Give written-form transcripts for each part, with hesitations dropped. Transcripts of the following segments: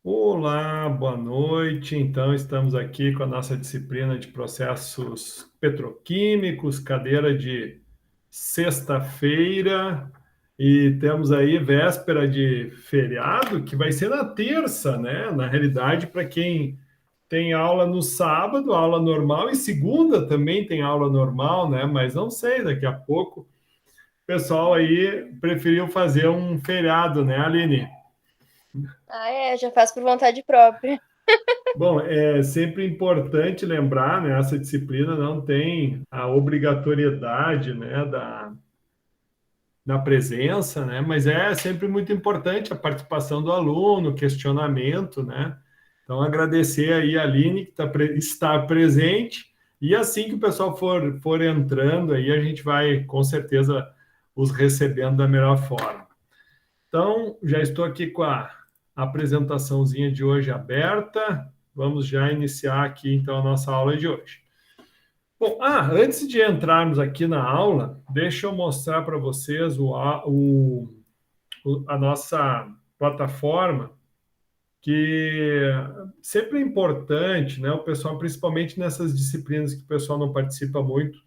Olá, boa noite. Então, estamos aqui com a nossa disciplina de processos petroquímicos, cadeira de sexta-feira, e temos aí véspera de feriado, que vai ser na terça, né? Na realidade, para quem tem aula no sábado, aula normal, e segunda também tem aula normal, né? Mas não sei, daqui a pouco o pessoal aí preferiu fazer um feriado, né, Aline? Ah, já faço por vontade própria. Bom, é sempre importante lembrar, né, essa disciplina não tem a obrigatoriedade, né, da presença, né, mas é sempre muito importante a participação do aluno, questionamento, né. Então, agradecer aí a Aline que está presente, e assim que o pessoal for entrando aí, a gente vai, com certeza, os recebendo da melhor forma. Então, já estou aqui com a apresentaçãozinha de hoje aberta. Vamos já iniciar aqui, então, a nossa aula de hoje. Bom, antes de entrarmos aqui na aula, deixa eu mostrar para vocês a nossa plataforma, que sempre é importante, né? O pessoal, principalmente nessas disciplinas que o pessoal não participa muito,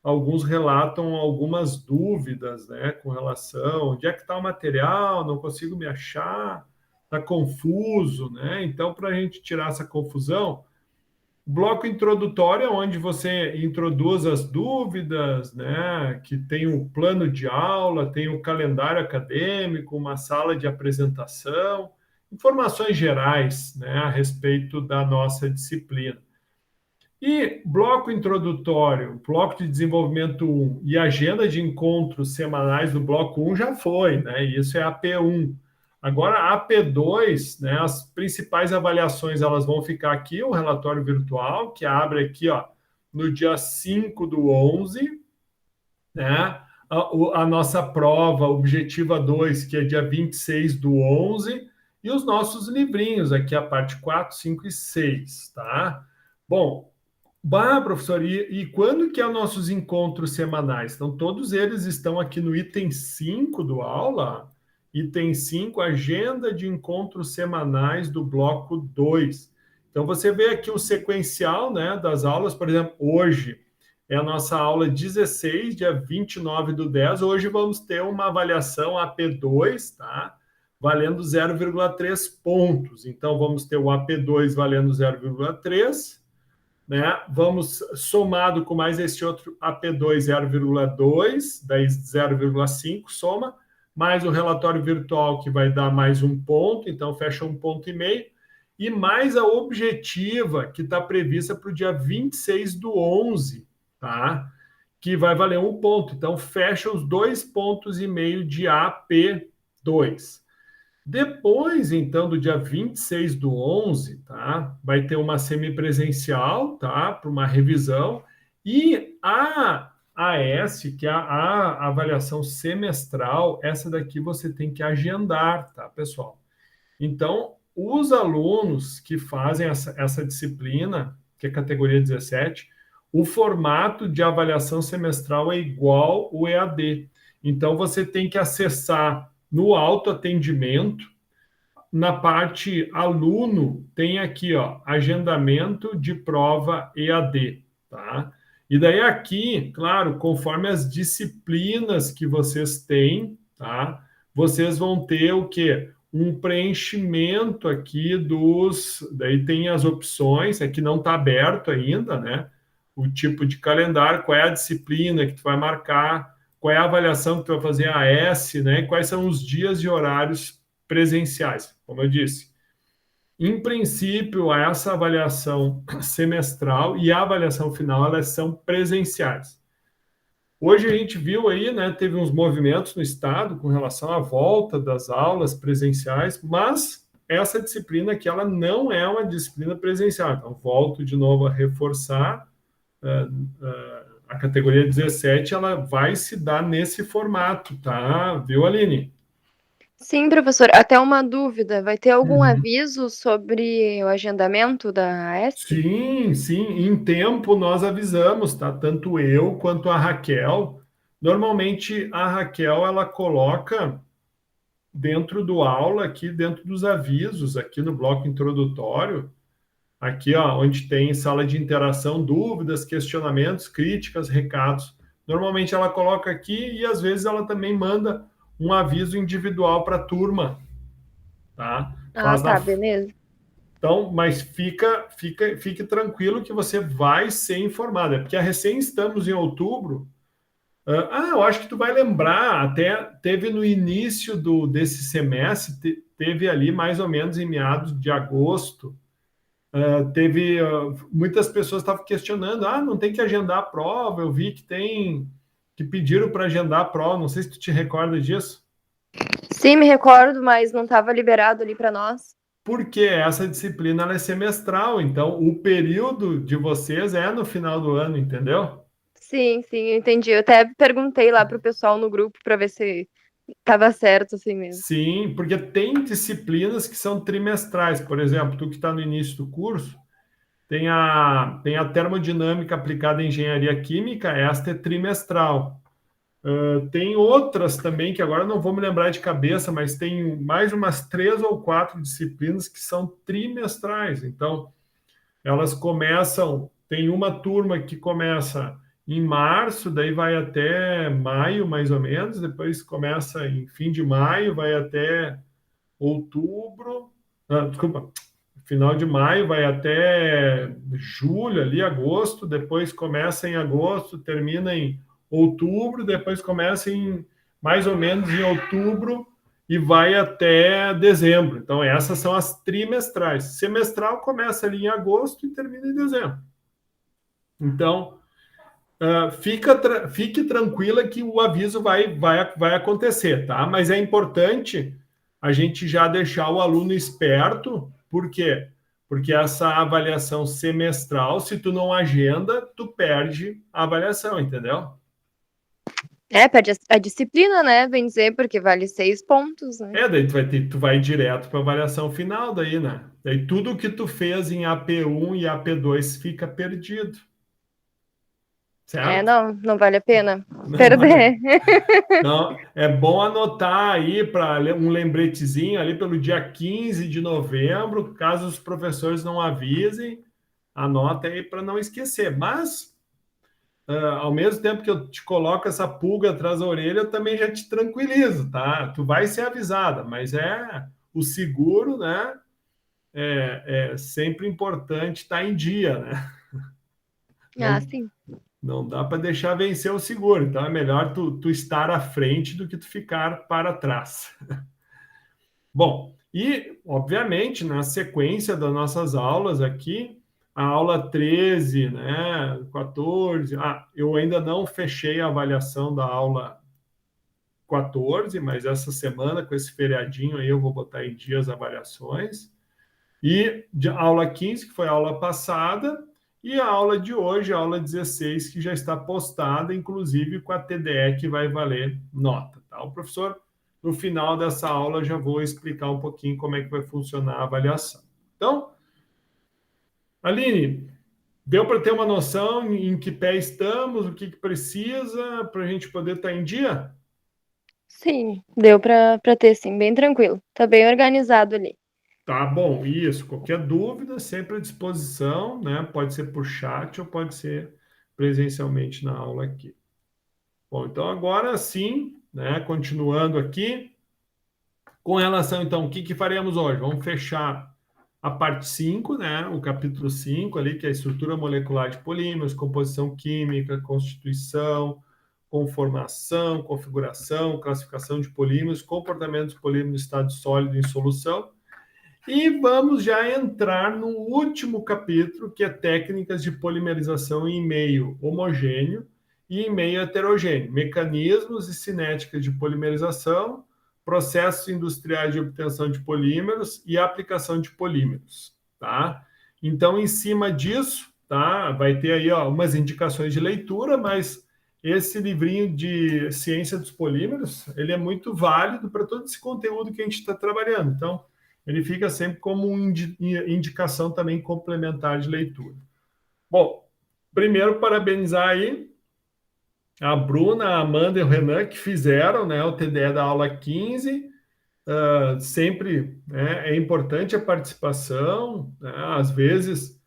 alguns relatam algumas dúvidas, né, com relação onde é que está o material, não consigo me achar, está confuso, né? Então, para a gente tirar essa confusão, o bloco introdutório é onde você introduz as dúvidas, né? Que tem o plano de aula, tem o calendário acadêmico, uma sala de apresentação, informações gerais, né, a respeito da nossa disciplina. E bloco introdutório, bloco de desenvolvimento um e agenda de encontros semanais do bloco um já foi, né? Isso é a AP1. Agora, a AP2, né, as principais avaliações elas vão ficar aqui, o relatório virtual, que abre aqui, ó, no dia 5/11, né? A nossa prova objetiva 2, que é dia 26/11, e os nossos livrinhos, aqui a parte 4, 5 e 6, tá? Bom, professor, e quando que é os nossos encontros semanais? Então, todos eles estão aqui no item 5 do aula. Item 5, agenda de encontros semanais do bloco 2. Então, você vê aqui o sequencial, né, das aulas. Por exemplo, hoje é a nossa aula 16, dia 29/10. Hoje vamos ter uma avaliação AP2, tá? Valendo 0,3 pontos. Então, vamos ter o AP2 valendo 0,3, né? Vamos somado com mais esse outro AP2 0,2, daí 0,5 soma, mais o relatório virtual que vai dar mais um ponto, então fecha 1,5 ponto, e mais a objetiva que está prevista para o dia 26/11, tá? Que vai valer um ponto. Então fecha os 2,5 pontos de AP2. Depois, então, do dia 26/11, tá? Vai ter uma semipresencial, tá? Para uma revisão. E a AS, que é a avaliação semestral, essa daqui você tem que agendar, tá, pessoal? Então, os alunos que fazem essa disciplina, que é categoria 17, o formato de avaliação semestral é igual o EAD. Então, você tem que acessar no autoatendimento, na parte aluno, tem aqui, ó, agendamento de prova EAD, tá? E daí aqui, claro, conforme as disciplinas que vocês têm, tá? Vocês vão ter o quê? Um preenchimento aqui daí tem as opções, aqui não está aberto ainda, né? O tipo de calendário, qual é a disciplina que tu vai marcar, qual é a avaliação que tu vai fazer a S, né? E quais são os dias e horários presenciais, como eu disse. Em princípio, essa avaliação semestral e a avaliação final, elas são presenciais. Hoje a gente viu aí, né, teve uns movimentos no estado com relação à volta das aulas presenciais, mas essa disciplina aqui, ela não é uma disciplina presencial. Então, volto de novo a reforçar, a categoria 17, ela vai se dar nesse formato, tá? Viu, Aline? Sim, professor, até uma dúvida. Vai ter algum Uhum. aviso sobre o agendamento da AES? Sim, sim, em tempo nós avisamos, tá? Tanto eu quanto a Raquel. Normalmente a Raquel ela coloca dentro do aula, aqui dentro dos avisos, aqui no bloco introdutório, aqui ó, onde tem sala de interação, dúvidas, questionamentos, críticas, recados. Normalmente ela coloca aqui e às vezes ela também manda um aviso individual para a turma, tá? Ah, Faz na tá, beleza. Então, mas fique tranquilo que você vai ser informado. É porque recém estamos em outubro. Eu acho que tu vai lembrar, até teve no início desse semestre, teve ali mais ou menos em meados de agosto, teve muitas pessoas estavam questionando, não tem que agendar a prova, eu vi que pediram para agendar a prova, não sei se tu te recorda disso. Sim, me recordo, mas não estava liberado ali para nós. Porque essa disciplina ela é semestral, então o período de vocês é no final do ano, entendeu? Sim, sim, eu entendi. Eu até perguntei lá pro pessoal no grupo para ver se tava certo assim mesmo. Sim, porque tem disciplinas que são trimestrais. Por exemplo, tu que está no início do curso, tem a termodinâmica aplicada em engenharia química, esta é trimestral. Tem outras também, que agora não vou me lembrar de cabeça, mas tem mais umas 3 ou 4 disciplinas que são trimestrais. Então, elas começam, tem uma turma que começa em março, daí vai até maio, mais ou menos, depois começa em fim de maio, vai até outubro, desculpa, final de maio, vai até julho, ali, agosto, depois começa em agosto, termina em outubro, depois começa em mais ou menos em outubro e vai até dezembro. Então, essas são as trimestrais. Semestral começa ali em agosto e termina em dezembro. Então, fique tranquila que o aviso vai acontecer, tá? Mas é importante a gente já deixar o aluno esperto, por quê? Porque essa avaliação semestral, se tu não agenda, tu perde a avaliação, entendeu? É, perde a disciplina, né? Bem dizer, porque vale 6 pontos, né? Daí tu vai direto para a avaliação final daí, né? Daí tudo que tu fez em AP1 e AP2 fica perdido, É, certo? não vale a pena Não vale. perder. Não, é bom anotar aí para um lembretezinho ali pelo dia 15 de novembro, caso os professores não avisem, anota aí para não esquecer. Mas, ao mesmo tempo que eu te coloco essa pulga atrás da orelha, eu também já te tranquilizo, tá? Tu vai ser avisada, mas é o seguro, né? É sempre importante estar em dia, né? Ah, Não, sim. não dá para deixar vencer o seguro, então é melhor tu estar à frente do que tu ficar para trás. Bom, e obviamente na sequência das nossas aulas aqui, a aula 13, né, 14, eu ainda não fechei a avaliação da aula 14, mas essa semana com esse feriadinho aí eu vou botar em dia as avaliações. E de aula 15, que foi a aula passada, e a aula de hoje, a aula 16, que já está postada, inclusive com a TDE que vai valer nota, tá? O professor, no final dessa aula, já vou explicar um pouquinho como é que vai funcionar a avaliação. Então, Aline, deu para ter uma noção em que pé estamos, o que precisa para a gente poder estar em dia? Sim, deu pra ter, sim, bem tranquilo. Tá bem organizado ali. Tá bom, isso. Qualquer dúvida, sempre à disposição, né? Pode ser por chat ou pode ser presencialmente na aula aqui. Bom, então agora sim, né? Continuando aqui, com relação então, o que faremos hoje? Vamos fechar a parte 5, né? O capítulo 5 ali, que é a estrutura molecular de polímeros, composição química, constituição, conformação, configuração, classificação de polímeros, comportamento dos polímeros em estado sólido em solução. E vamos já entrar no último capítulo, que é técnicas de polimerização em meio homogêneo e em meio heterogêneo, mecanismos e cinéticas de polimerização, processos industriais de obtenção de polímeros e aplicação de polímeros, tá? Então, em cima disso, tá? Vai ter aí umas indicações de leitura, mas esse livrinho de ciência dos polímeros, ele é muito válido para todo esse conteúdo que a gente está trabalhando. Então, ele fica sempre como uma indicação também complementar de leitura. Bom, primeiro parabenizar aí a Bruna, a Amanda e o Renan que fizeram, né, o TDE da aula 15. sempre, né, é importante a participação, né? Às vezes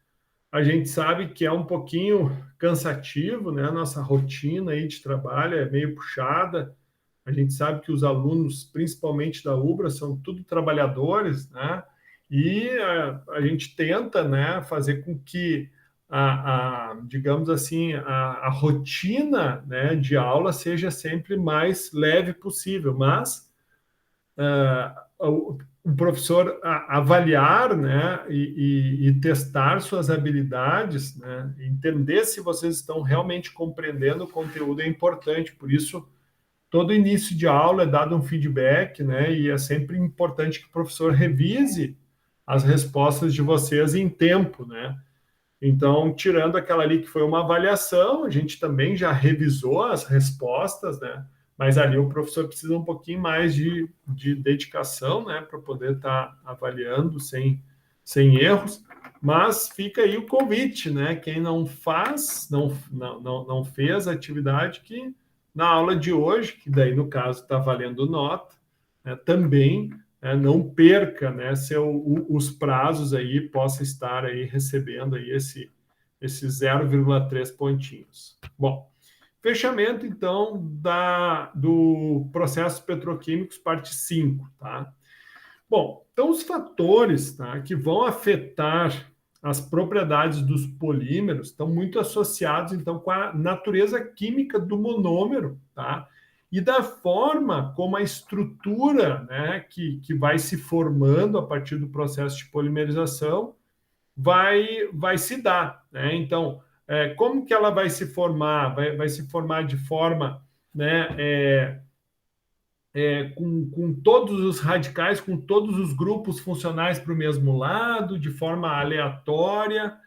a gente sabe que é um pouquinho cansativo, né? A nossa rotina aí de trabalho é meio puxada. A gente sabe que os alunos, principalmente da UBRA, são tudo trabalhadores, né? E a gente tenta, né, fazer com que digamos assim, a rotina, né, de aula seja sempre mais leve possível, mas o professor avaliar, né, e testar suas habilidades, né, entender se vocês estão realmente compreendendo o conteúdo é importante. Por isso, todo início de aula é dado um feedback, né, e é sempre importante que o professor revise as respostas de vocês em tempo, né. Então, tirando aquela ali que foi uma avaliação, a gente também já revisou as respostas, né? Mas ali o professor precisa um pouquinho mais de dedicação, né? Para poder estar avaliando sem erros. Mas fica aí o convite, né? Quem não faz, não fez a atividade, que na aula de hoje, que daí no caso está valendo nota, né, também não perca, né, os prazos aí, possa estar aí recebendo aí esse 0,3 pontinhos. Bom, fechamento então do processos petroquímicos, parte 5, tá? Bom, então os fatores, tá, que vão afetar as propriedades dos polímeros estão muito associados então com a natureza química do monômero, tá? E da forma como a estrutura, né, que vai se formando a partir do processo de polimerização vai se dar, né? Então, como que ela vai se formar? Vai se formar de forma, né, com todos os radicais, com todos os grupos funcionais para o mesmo lado, de forma aleatória,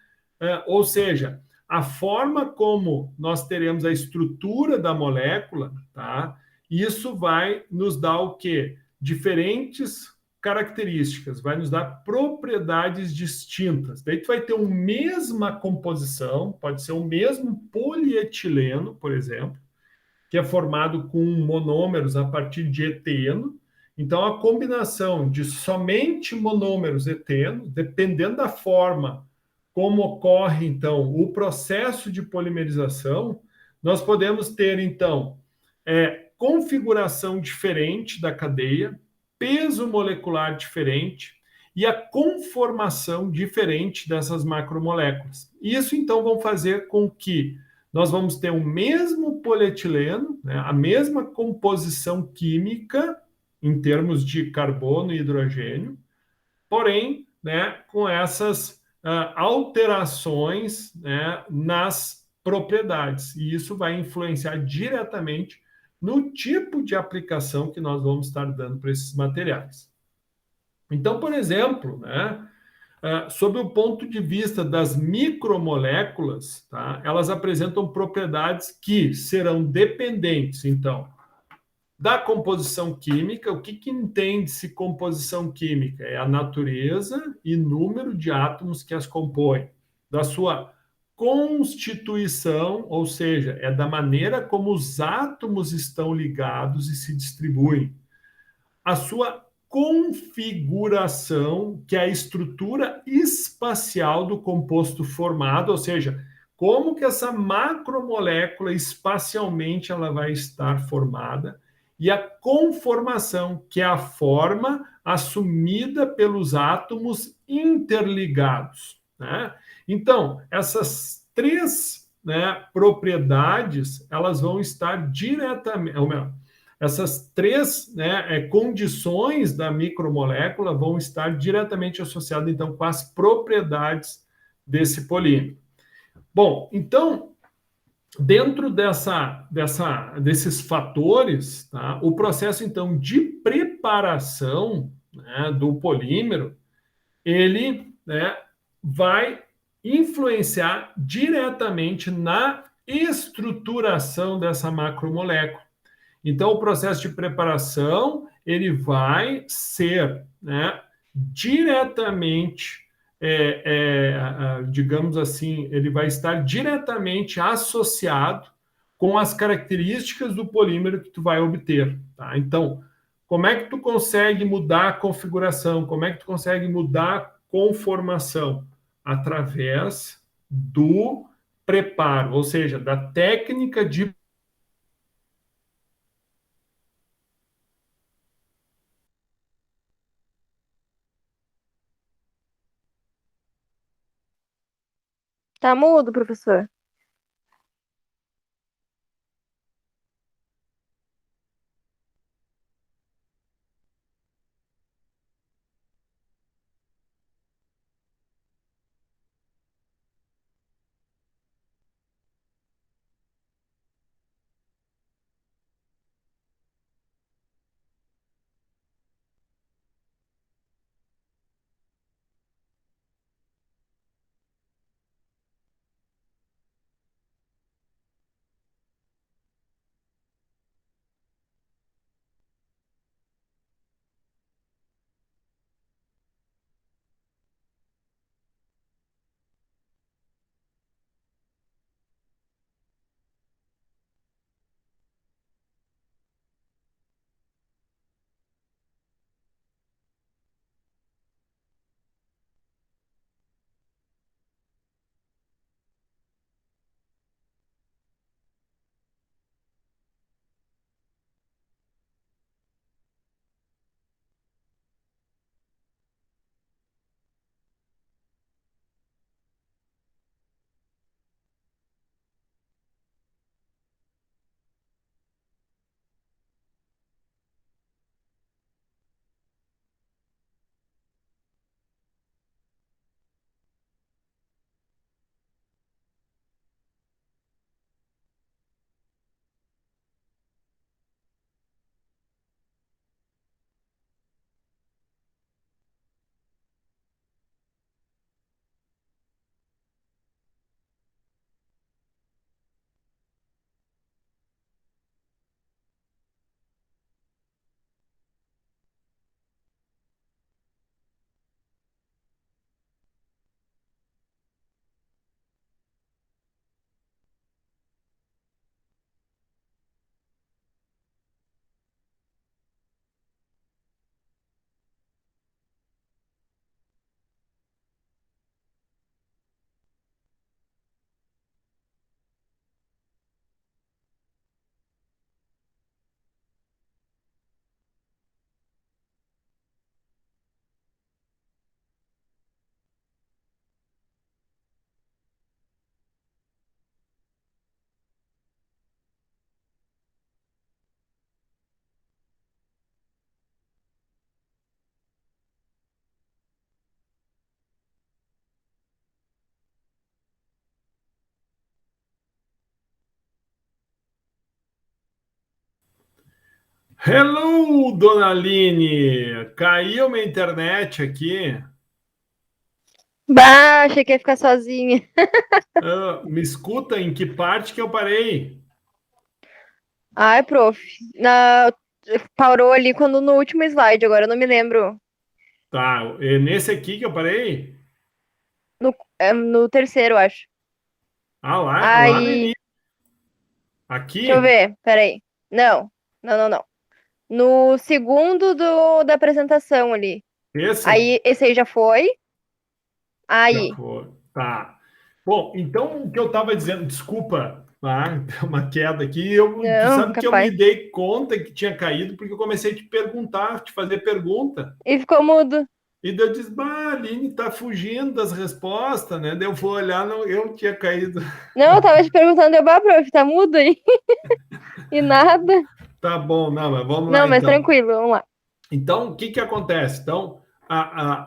ou seja, a forma como nós teremos a estrutura da molécula, tá? Isso vai nos dar o quê? Diferentes características, vai nos dar propriedades distintas. Daí tu vai ter uma mesma composição, pode ser o mesmo polietileno, por exemplo, que é formado com monômeros a partir de eteno. Então, a combinação de somente monômeros eteno, dependendo da forma como ocorre, então, o processo de polimerização, nós podemos ter, então, configuração diferente da cadeia, peso molecular diferente e a conformação diferente dessas macromoléculas. Isso, então, vão fazer com que nós vamos ter o mesmo polietileno, né, a mesma composição química em termos de carbono e hidrogênio, porém, né, com essas alterações, né, nas propriedades. E isso vai influenciar diretamente no tipo de aplicação que nós vamos estar dando para esses materiais. Então, por exemplo, né, sob o ponto de vista das micromoléculas, tá, elas apresentam propriedades que serão dependentes, então, da composição química. O que entende-se composição química? É a natureza e número de átomos que as compõem, da sua constituição, ou seja, é da maneira como os átomos estão ligados e se distribuem, a sua configuração, que é a estrutura espacial do composto formado, ou seja, como que essa macromolécula espacialmente ela vai estar formada, e a conformação, que é a forma assumida pelos átomos interligados, né? Então, essas três, né, propriedades, elas vão estar diretamente, ou melhor, essas três, né, condições da micromolécula vão estar diretamente associadas, então, com as propriedades desse polímero. Bom, então, dentro desses fatores, tá, o processo, então, de preparação, né, do polímero, ele, né, vai influenciar diretamente na estruturação dessa macromolécula. Então, o processo de preparação ele vai ser, né, diretamente, digamos assim, ele vai estar diretamente associado com as características do polímero que tu vai obter, tá? Então, Como é que tu consegue mudar a configuração? Como é que tu consegue mudar a conformação? Através do preparo, ou seja, da técnica de... Tá mudo, professor. Hello, Dona Aline! Caiu minha internet aqui. Bah, achei que ia ficar sozinha. Me escuta em que parte que eu parei? Ai, prof. Parou ali quando no último slide, agora eu não me lembro. Tá, é nesse aqui que eu parei? No terceiro, acho. Ah, lá no Aí, início. deixa eu Aqui? ver, peraí. Não, não, não, não. No segundo da apresentação ali. Esse? Aí, esse aí já foi. Já Aí. foi. Tá. Bom, então o que eu estava dizendo, desculpa, tá? Deu uma queda aqui. Tu Não, sabe que eu me capaz. dei conta que tinha caído porque eu comecei a te perguntar, te fazer pergunta. E ficou mudo. E daí eu disse, bah, a Aline tá fugindo das respostas, né? Daí eu vou olhar, não, eu tinha caído. Não, eu tava te perguntando, prof, tá mudo aí? E nada. Tá bom, não, mas vamos Não, lá mas então. tranquilo, vamos lá. Então, o que que acontece? Então,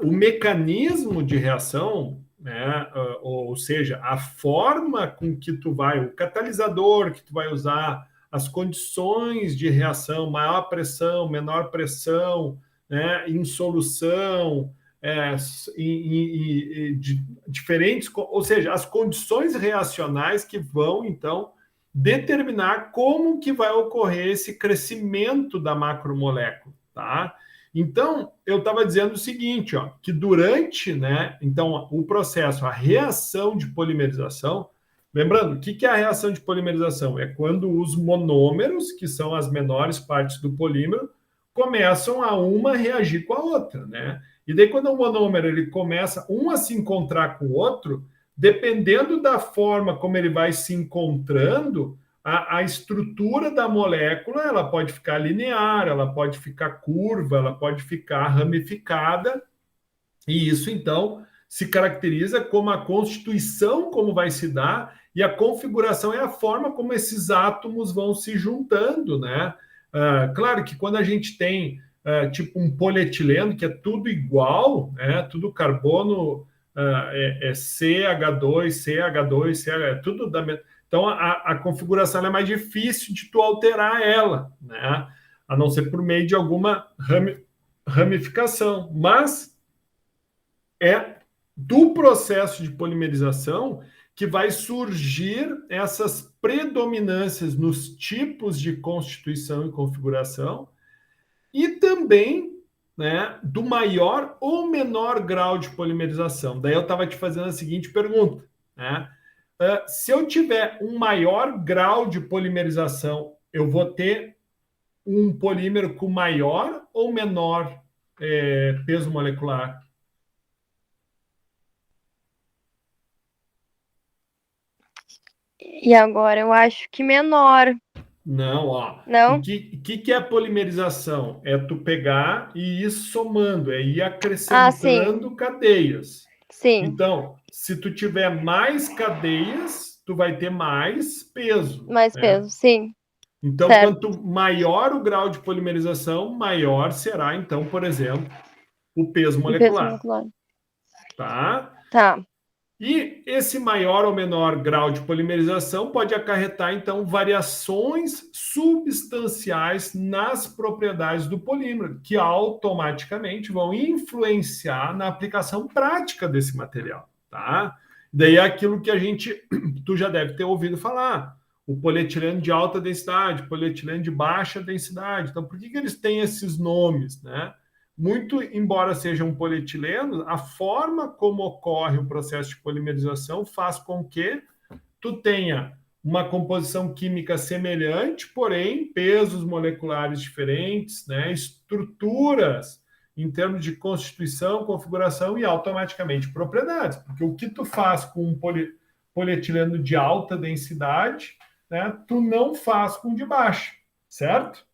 o mecanismo de reação, né, ou seja, a forma com que tu vai, o catalisador que tu vai usar, as condições de reação, maior pressão, menor pressão, né, insolução, diferentes, ou seja, as condições reacionais que vão, então, determinar como que vai ocorrer esse crescimento da macromolécula, tá? Então, eu estava dizendo o seguinte, ó, que durante, né, então, o processo, a reação de polimerização, lembrando, o que que é a reação de polimerização? É quando os monômeros, que são as menores partes do polímero, começam a uma reagir com a outra, né? E daí, quando o monômero ele começa um a se encontrar com o outro, dependendo da forma como ele vai se encontrando, a estrutura da molécula ela pode ficar linear, ela pode ficar curva, ela pode ficar ramificada, e isso, então, se caracteriza como a constituição, como vai se dar, e a configuração é a forma como esses átomos vão se juntando, né? Claro que quando a gente tem, tipo, um polietileno, que é tudo igual, né? Tudo carbono, CH2, CH2, CH, é tudo da mesma. Então, a configuração é mais difícil de tu alterar ela, né? A não ser por meio de alguma ramificação. Mas é do processo de polimerização que vai surgir essas predominâncias nos tipos de constituição e configuração e também, né, do maior ou menor grau de polimerização. Daí eu estava te fazendo a seguinte pergunta, né? Se eu tiver um maior grau de polimerização, eu vou ter um polímero com maior ou menor peso molecular? E agora eu acho que menor. Não, ó. O Não? que é polimerização? É tu pegar e ir somando, é ir Ah, sim. acrescentando cadeias. Sim. Então, se tu tiver mais cadeias, tu vai ter mais peso, Mais né? peso, sim. Então, Certo. quanto maior o grau de polimerização, maior será, então, por exemplo, o peso O peso molecular, molecular. tá? Tá. E esse maior ou menor grau de polimerização pode acarretar, então, variações substanciais nas propriedades do polímero, que automaticamente vão influenciar na aplicação prática desse material, tá? Daí é aquilo que tu já deve ter ouvido falar, o polietileno de alta densidade, polietileno de baixa densidade. Então, por que eles têm esses nomes, né? Muito embora seja um polietileno, a forma como ocorre o processo de polimerização faz com que tu tenha uma composição química semelhante, porém pesos moleculares diferentes, né? Estruturas em termos de constituição, configuração e automaticamente propriedades. Porque o que tu faz com um polietileno de alta densidade, né? Tu não faz com de baixa, certo?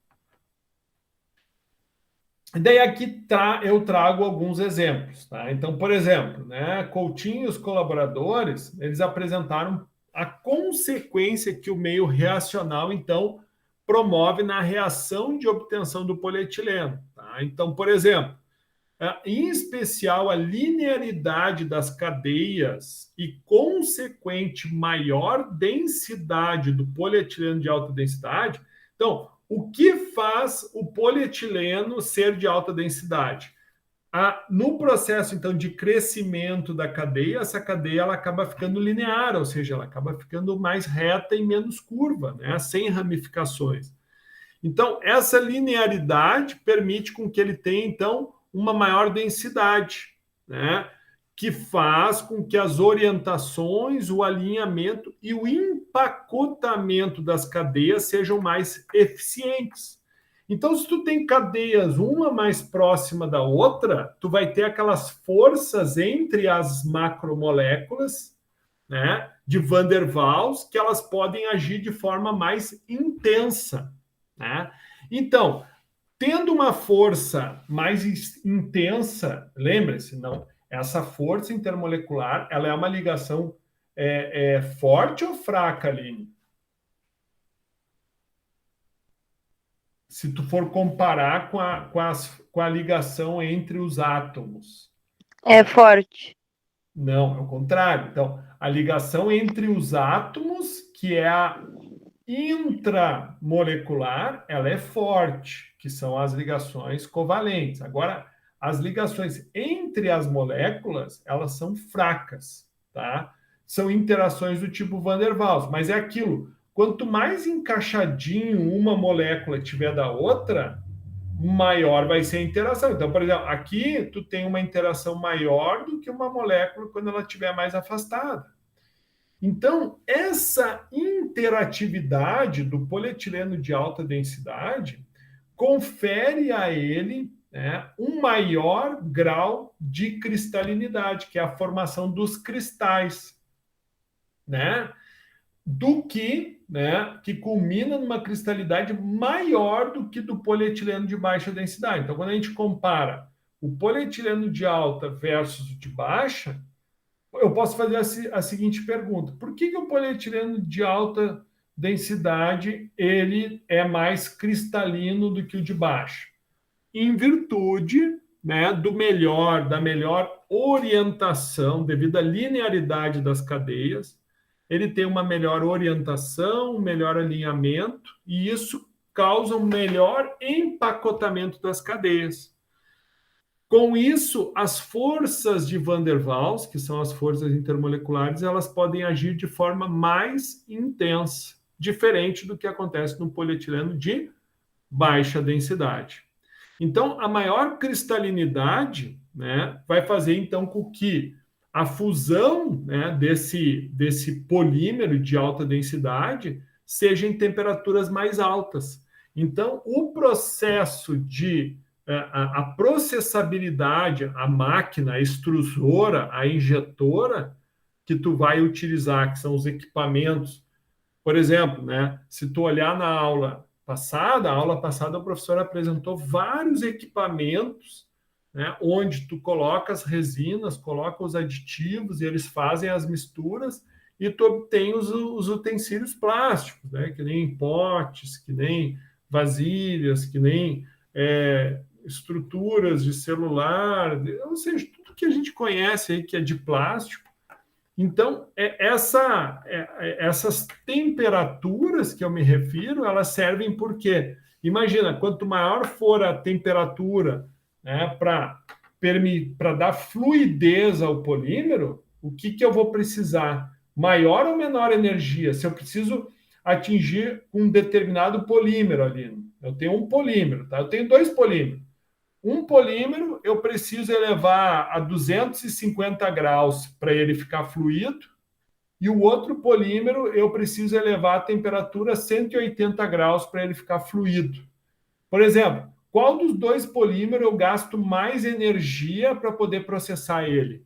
Daí aqui eu trago alguns exemplos. Tá? Então, por exemplo, né, Coutinho e os colaboradores, eles apresentaram a consequência que o meio reacional, então, promove na reação de obtenção do polietileno. Tá? Então, por exemplo, em especial a linearidade das cadeias e consequente maior densidade do polietileno de alta densidade. Então, o que faz o polietileno ser de alta densidade? No processo, então, de crescimento da cadeia, essa cadeia ela acaba ficando linear, ou seja, ela acaba ficando mais reta e menos curva, né? Sem ramificações. Então, essa linearidade permite com que ele tenha, então, uma maior densidade, né? Que faz com que as orientações, o alinhamento e o empacotamento das cadeias sejam mais eficientes. Então, se tu tem cadeias uma mais próxima da outra, tu vai ter aquelas forças entre as macromoléculas, né, de Van der Waals, que elas podem agir de forma mais intensa, né? Então, tendo uma força mais intensa, lembre-se, não, essa força intermolecular, ela é uma ligação forte ou fraca, Aline? Se tu for comparar com a ligação entre os átomos. É forte. Não, é o contrário. Então, a ligação entre os átomos, que é a intramolecular, ela é forte, que são as ligações covalentes. Agora, as ligações entre as moléculas, elas são fracas, tá? São interações do tipo Van der Waals, mas é aquilo, quanto mais encaixadinho uma molécula tiver da outra, maior vai ser a interação. Então, por exemplo, aqui tu tem uma interação maior do que uma molécula quando ela estiver mais afastada. Então, essa interatividade do polietileno de alta densidade confere a ele, né, um maior grau de cristalinidade, que é a formação dos cristais, né, do que, né, que culmina numa cristalidade maior do que do polietileno de baixa densidade. Então, quando a gente compara o polietileno de alta versus o de baixa, eu posso fazer a seguinte pergunta: por que o polietileno de alta densidade ele é mais cristalino do que o de baixa? Em virtude, né, da melhor orientação, devido à linearidade das cadeias, ele tem uma melhor orientação, um melhor alinhamento, e isso causa um melhor empacotamento das cadeias. Com isso, as forças de Van der Waals, que são as forças intermoleculares, elas podem agir de forma mais intensa, diferente do que acontece no polietileno de baixa densidade. Então, a maior cristalinidade, né, vai fazer então com que a fusão, né, desse polímero de alta densidade seja em temperaturas mais altas. Então, o processo de a processabilidade, a máquina, a extrusora, a injetora que tu vai utilizar, que são os equipamentos. Por exemplo, né, se tu olhar na aula passada o professor apresentou vários equipamentos, né, onde tu coloca as resinas, coloca os aditivos e eles fazem as misturas e tu obtém os utensílios plásticos, né, que nem potes, que nem vasilhas, que nem estruturas de celular, ou seja, tudo que a gente conhece aí que é de plástico. Então, essas temperaturas que eu me refiro, elas servem por quê? Imagina, quanto maior for a temperatura, né, para dar fluidez ao polímero, o que eu vou precisar? Maior ou menor energia? Se eu preciso atingir um determinado polímero ali, eu tenho um polímero, tá? Eu tenho dois polímeros. Um polímero eu preciso elevar a 250 graus para ele ficar fluido, e o outro polímero eu preciso elevar a temperatura a 180 graus para ele ficar fluido. Por exemplo, qual dos dois polímeros eu gasto mais energia para poder processar ele?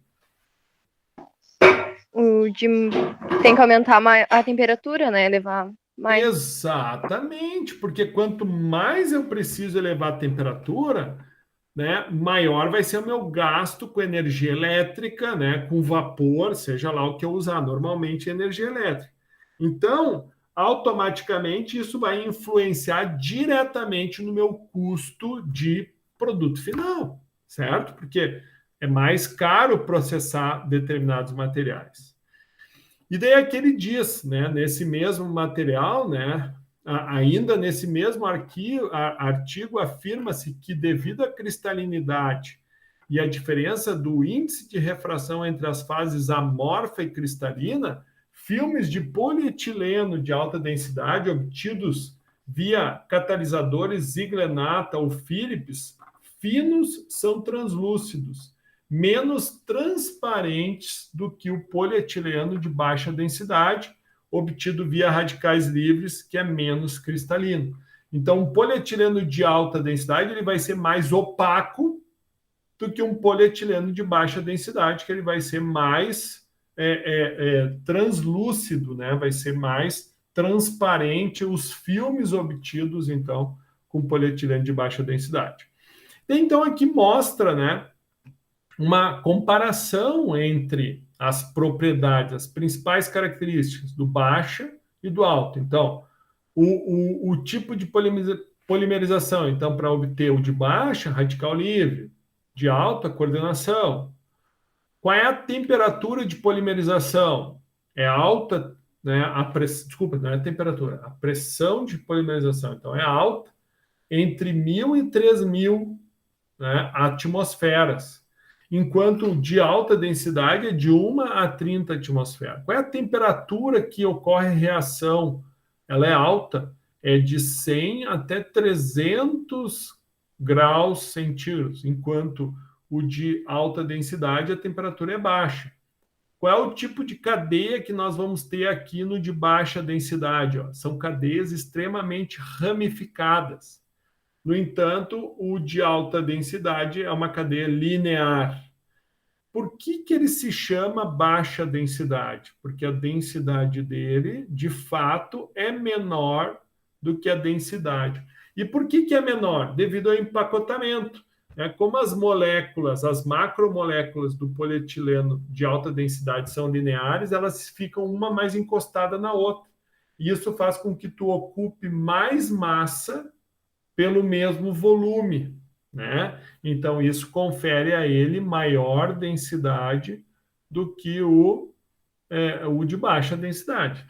Tem que aumentar a temperatura, né? Elevar mais. Exatamente, porque quanto mais eu preciso elevar a temperatura, né, maior vai ser o meu gasto com energia elétrica, né, com vapor, seja lá o que eu usar, normalmente energia elétrica. Então, automaticamente, isso vai influenciar diretamente no meu custo de produto final, certo? Porque é mais caro processar determinados materiais. E daí aquele diz, né, nesse mesmo material, né, ainda nesse mesmo artigo, afirma-se que devido à cristalinidade e à diferença do índice de refração entre as fases amorfa e cristalina, filmes de polietileno de alta densidade obtidos via catalisadores Ziegler-Natta ou Philips, finos são translúcidos, menos transparentes do que o polietileno de baixa densidade, obtido via radicais livres, que é menos cristalino. Então, um polietileno de alta densidade ele vai ser mais opaco do que um polietileno de baixa densidade, que ele vai ser mais translúcido, né? Vai ser mais transparente os filmes obtidos, então, com polietileno de baixa densidade. Então, aqui mostra, né, uma comparação entre as propriedades, as principais características do baixa e do alto. Então, o tipo de polimerização, então, para obter o de baixa, radical livre, de alta, coordenação. Qual é a temperatura de polimerização? É alta, né? Desculpa, não é a temperatura, a pressão de polimerização. Então, é alta, entre 1.000 e 3.000, né, atmosferas, enquanto de alta densidade é de 1 a 30 atmosferas. Qual é a temperatura que ocorre a reação? Ela é alta, é de 100 até 300 graus centígrados, enquanto o de alta densidade a temperatura é baixa. Qual é o tipo de cadeia que nós vamos ter aqui no de baixa densidade? Ó? São cadeias extremamente ramificadas. No entanto, o de alta densidade é uma cadeia linear. Por que ele se chama baixa densidade? Porque a densidade dele, de fato, é menor do que a densidade. E por que é menor? Devido ao empacotamento. Como as moléculas, as macromoléculas do polietileno de alta densidade são lineares, elas ficam uma mais encostada na outra. E isso faz com que tu ocupe mais massa pelo mesmo volume, né? Então, isso confere a ele maior densidade do que o de baixa densidade.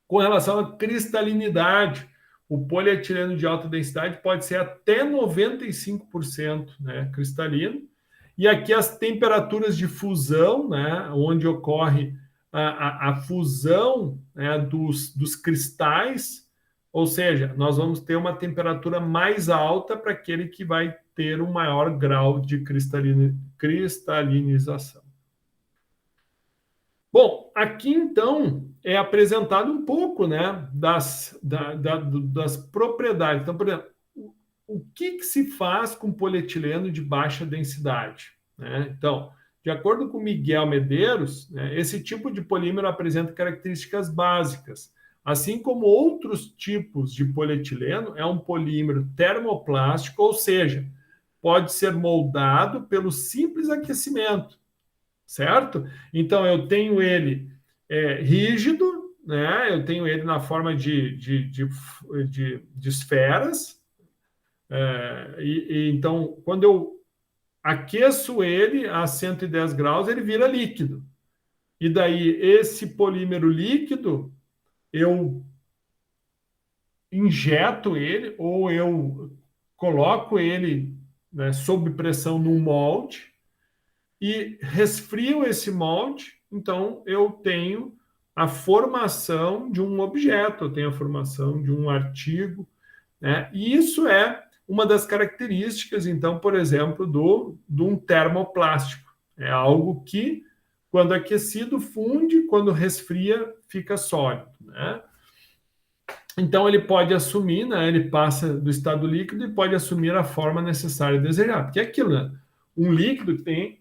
Com relação à cristalinidade, o polietileno de alta densidade pode ser até 95%, né, cristalino. E aqui as temperaturas de fusão, né, onde ocorre a fusão, né, dos cristais, ou seja, nós vamos ter uma temperatura mais alta para aquele que vai ter um maior grau de cristalinização. Bom, aqui então é apresentado um pouco, né, das propriedades. Então, por exemplo, o que se faz com polietileno de baixa densidade, né? Então, de acordo com Miguel Medeiros, né, esse tipo de polímero apresenta características básicas. Assim como outros tipos de polietileno, é um polímero termoplástico, ou seja, pode ser moldado pelo simples aquecimento, certo? Então, eu tenho ele rígido, né? Eu tenho ele na forma de esferas, então, quando eu aqueço ele a 110 graus, ele vira líquido. E daí, esse polímero líquido, eu injeto ele ou eu coloco ele, né, sob pressão num molde e resfrio esse molde, então eu tenho a formação de um objeto, eu tenho a formação de um artigo, né? E isso é uma das características, então, por exemplo, de um termoplástico. É algo que, quando aquecido, funde, quando resfria, fica sólido, né? Então, ele pode assumir, né? Ele passa do estado líquido e pode assumir a forma necessária e desejada. Porque é aquilo, né? Um líquido tem...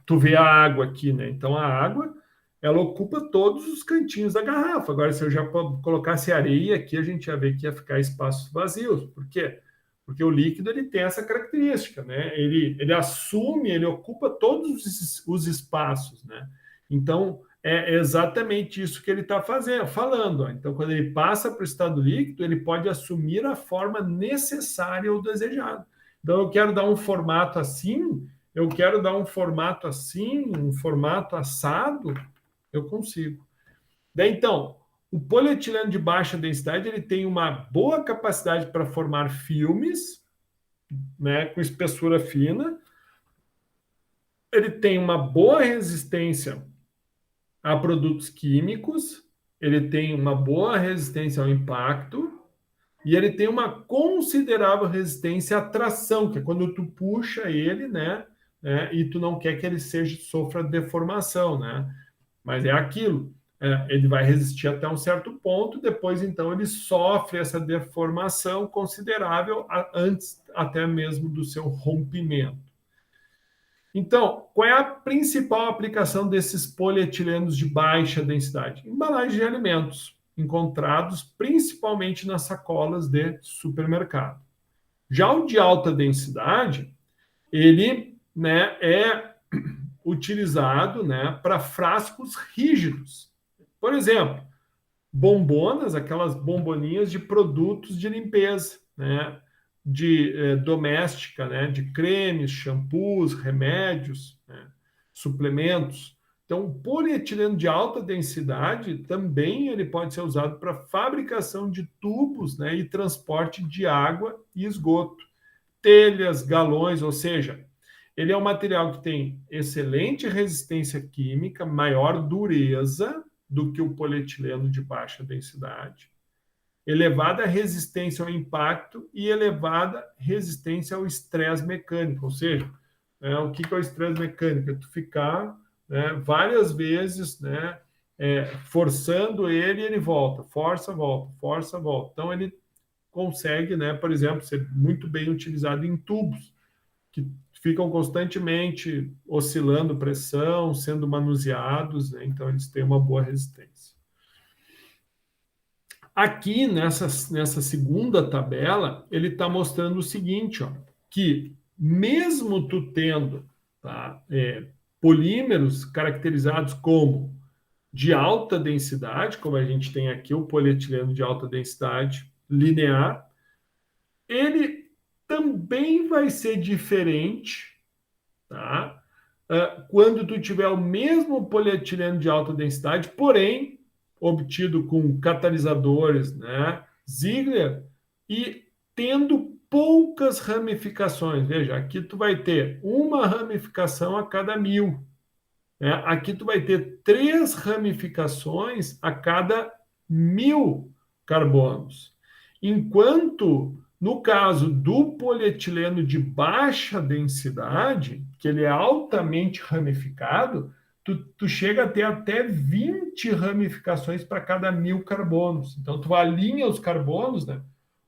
Tu vê a água aqui, né? Então, a água, ela ocupa todos os cantinhos da garrafa. Agora, se eu já colocasse areia aqui, a gente ia ver que ia ficar espaços vazios. Por quê? Porque o líquido ele tem essa característica, né? Ele assume, ele ocupa todos os espaços, né? Então, é exatamente isso que ele está falando. Ó. Então, quando ele passa para o estado líquido, ele pode assumir a forma necessária ou desejada. Então, eu quero dar um formato assim, eu quero dar um formato assim, um formato assado, eu consigo. Daí, então, o polietileno de baixa densidade ele tem uma boa capacidade para formar filmes, né, com espessura fina. Ele tem uma boa resistência a produtos químicos, ele tem uma boa resistência ao impacto e ele tem uma considerável resistência à tração, que é quando tu puxa ele, né, e tu não quer que ele sofra deformação, né? Mas é aquilo. Ele vai resistir até um certo ponto, depois então ele sofre essa deformação considerável antes até mesmo do seu rompimento. Então, qual é a principal aplicação desses polietilenos de baixa densidade? Embalagem de alimentos, encontrados principalmente nas sacolas de supermercado. Já o de alta densidade, ele, né, é utilizado, né, para frascos rígidos. Por exemplo, bombonas, aquelas bomboninhas de produtos de limpeza, né, de doméstica, né, de cremes, shampoos, remédios, né, suplementos. Então, o polietileno de alta densidade também ele pode ser usado para fabricação de tubos, né, e transporte de água e esgoto, telhas, galões, ou seja, ele é um material que tem excelente resistência química, maior dureza do que o polietileno de baixa densidade, elevada resistência ao impacto e elevada resistência ao estresse mecânico. Ou seja, o que é o estresse mecânico? É tu ficar, né, várias vezes, né, forçando ele e ele volta, força, volta, força, volta. Então, ele consegue, né, por exemplo, ser muito bem utilizado em tubos, que ficam constantemente oscilando pressão, sendo manuseados, né? Então eles têm uma boa resistência. Aqui, nessa segunda tabela, ele está mostrando o seguinte, ó, que mesmo tu tendo, tá, polímeros caracterizados como de alta densidade, como a gente tem aqui o polietileno de alta densidade linear, ele também vai ser diferente, tá? Quando tu tiver o mesmo polietileno de alta densidade, porém obtido com catalisadores, né, Ziegler, e tendo poucas ramificações. Veja, aqui tu vai ter uma ramificação a cada 1000. Aqui tu vai ter 3 ramificações a cada 1000 carbonos. Enquanto, no caso do polietileno de baixa densidade, que ele é altamente ramificado, tu chega a ter até 20 ramificações para cada 1000 carbonos. Então, tu alinha os carbonos, né?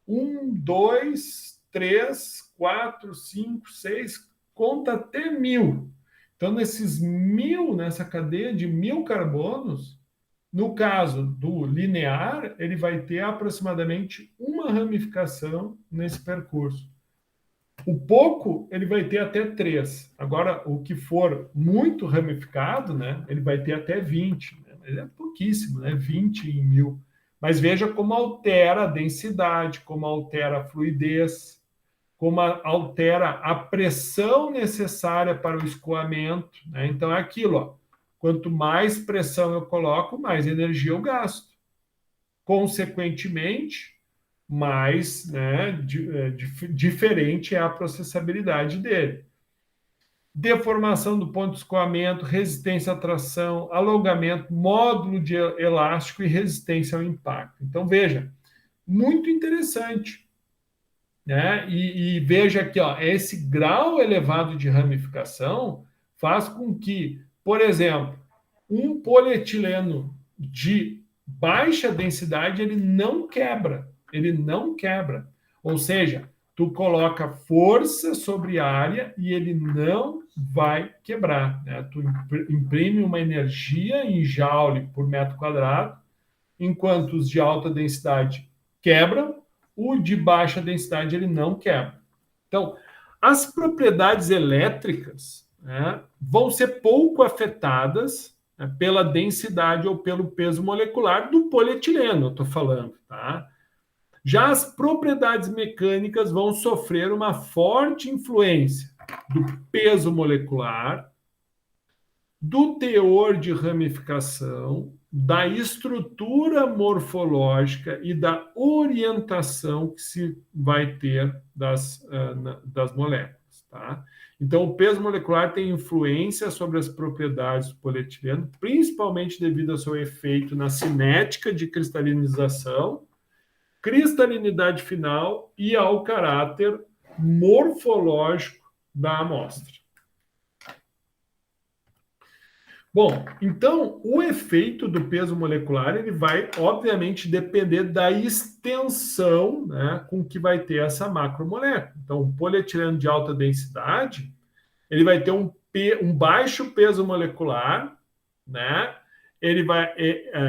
1, 2, 3, 4, 5, 6, conta até 1000. Então, nessa cadeia de 1000 carbonos, no caso do linear, ele vai ter aproximadamente uma ramificação nesse percurso. O pouco, ele vai ter até 3. Agora, o que for muito ramificado, né, ele vai ter até 20. Né? Mas é pouquíssimo, né? 20 em 1000. Mas veja como altera a densidade, como altera a fluidez, como altera a pressão necessária para o escoamento. Né? Então, é aquilo, ó. Quanto mais pressão eu coloco, mais energia eu gasto. Consequentemente, mais, né, diferente é a processabilidade dele. Deformação do ponto de escoamento, resistência à tração, alongamento, módulo de elástico e resistência ao impacto. Então, veja, muito interessante. Né? E veja aqui, ó, esse grau elevado de ramificação faz com que, por exemplo, um polietileno de baixa densidade ele não quebra. Ou seja, tu coloca força sobre a área e ele não vai quebrar. Né? Tu imprime uma energia em joule por metro quadrado, enquanto os de alta densidade quebram, o de baixa densidade ele não quebra. Então, as propriedades elétricas, né, vão ser pouco afetadas, né, pela densidade ou pelo peso molecular do polietileno, eu estou falando. Tá? Já as propriedades mecânicas vão sofrer uma forte influência do peso molecular, do teor de ramificação, da estrutura morfológica e da orientação que se vai ter das moléculas. Tá? Então, o peso molecular tem influência sobre as propriedades do polietileno, principalmente devido ao seu efeito na cinética de cristalização, cristalinidade final e ao caráter morfológico da amostra. Bom, então, o efeito do peso molecular ele vai, obviamente, depender da extensão, né, com que vai ter essa macromolécula. Então, o polietileno de alta densidade, ele vai ter um baixo peso molecular, né? Ele vai,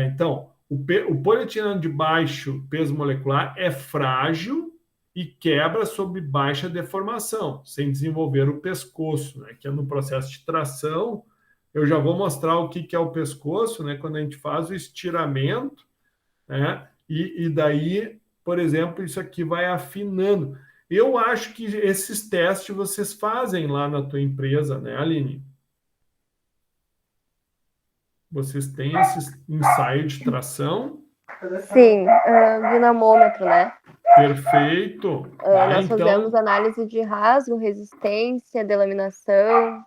então, o polietileno de baixo peso molecular é frágil e quebra sob baixa deformação, sem desenvolver o pescoço, né, que é no processo de tração. Eu já vou mostrar o que é o pescoço, né? Quando a gente faz o estiramento, né? E daí, por exemplo, isso aqui vai afinando. Eu acho que esses testes vocês fazem lá na tua empresa, né, Aline? Vocês têm esse ensaio de tração? Sim, dinamômetro, né? Perfeito. Nós fazemos análise de rasgo, resistência, delaminação.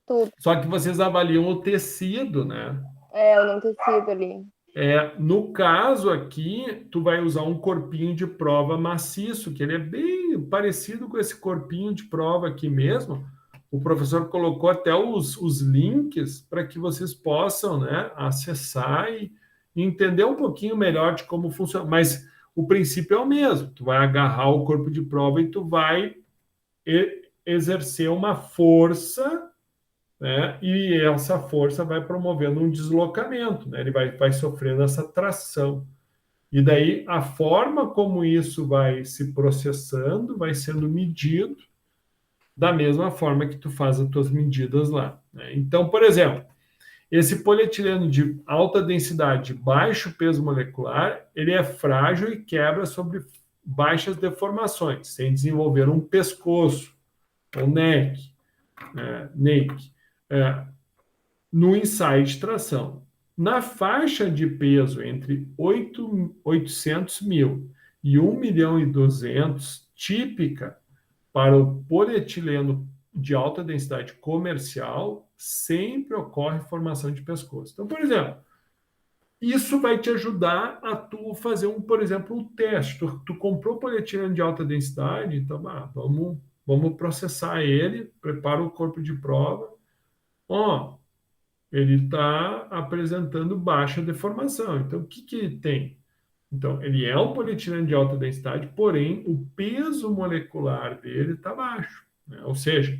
Tudo. Só que vocês avaliam o tecido, né? O não tecido ali. No caso aqui, tu vai usar um corpinho de prova maciço, que ele é bem parecido com esse corpinho de prova aqui mesmo. O professor colocou até os links para que vocês possam, né, acessar e entender um pouquinho melhor de como funciona. Mas o princípio é o mesmo. Tu vai agarrar o corpo de prova e tu vai exercer uma força, né? E essa força vai promovendo um deslocamento, né? Ele vai sofrendo essa tração. E daí a forma como isso vai se processando, vai sendo medido da mesma forma que tu faz as tuas medidas lá, né? Então, por exemplo, esse polietileno de alta densidade, baixo peso molecular, ele é frágil e quebra sobre baixas deformações, sem desenvolver um pescoço, ou neck, no ensaio de tração. Na faixa de peso entre 800 mil e 1.200.000, típica para o polietileno de alta densidade comercial, sempre ocorre formação de pescoço. Então, por exemplo, isso vai te ajudar a tu fazer por exemplo, um teste. Tu comprou polietileno de alta densidade, então vamos processar ele, prepara o corpo de prova. Ele está apresentando baixa deformação. Então, o que tem? Então, ele é um polietileno de alta densidade, porém, o peso molecular dele está baixo, né? Ou seja,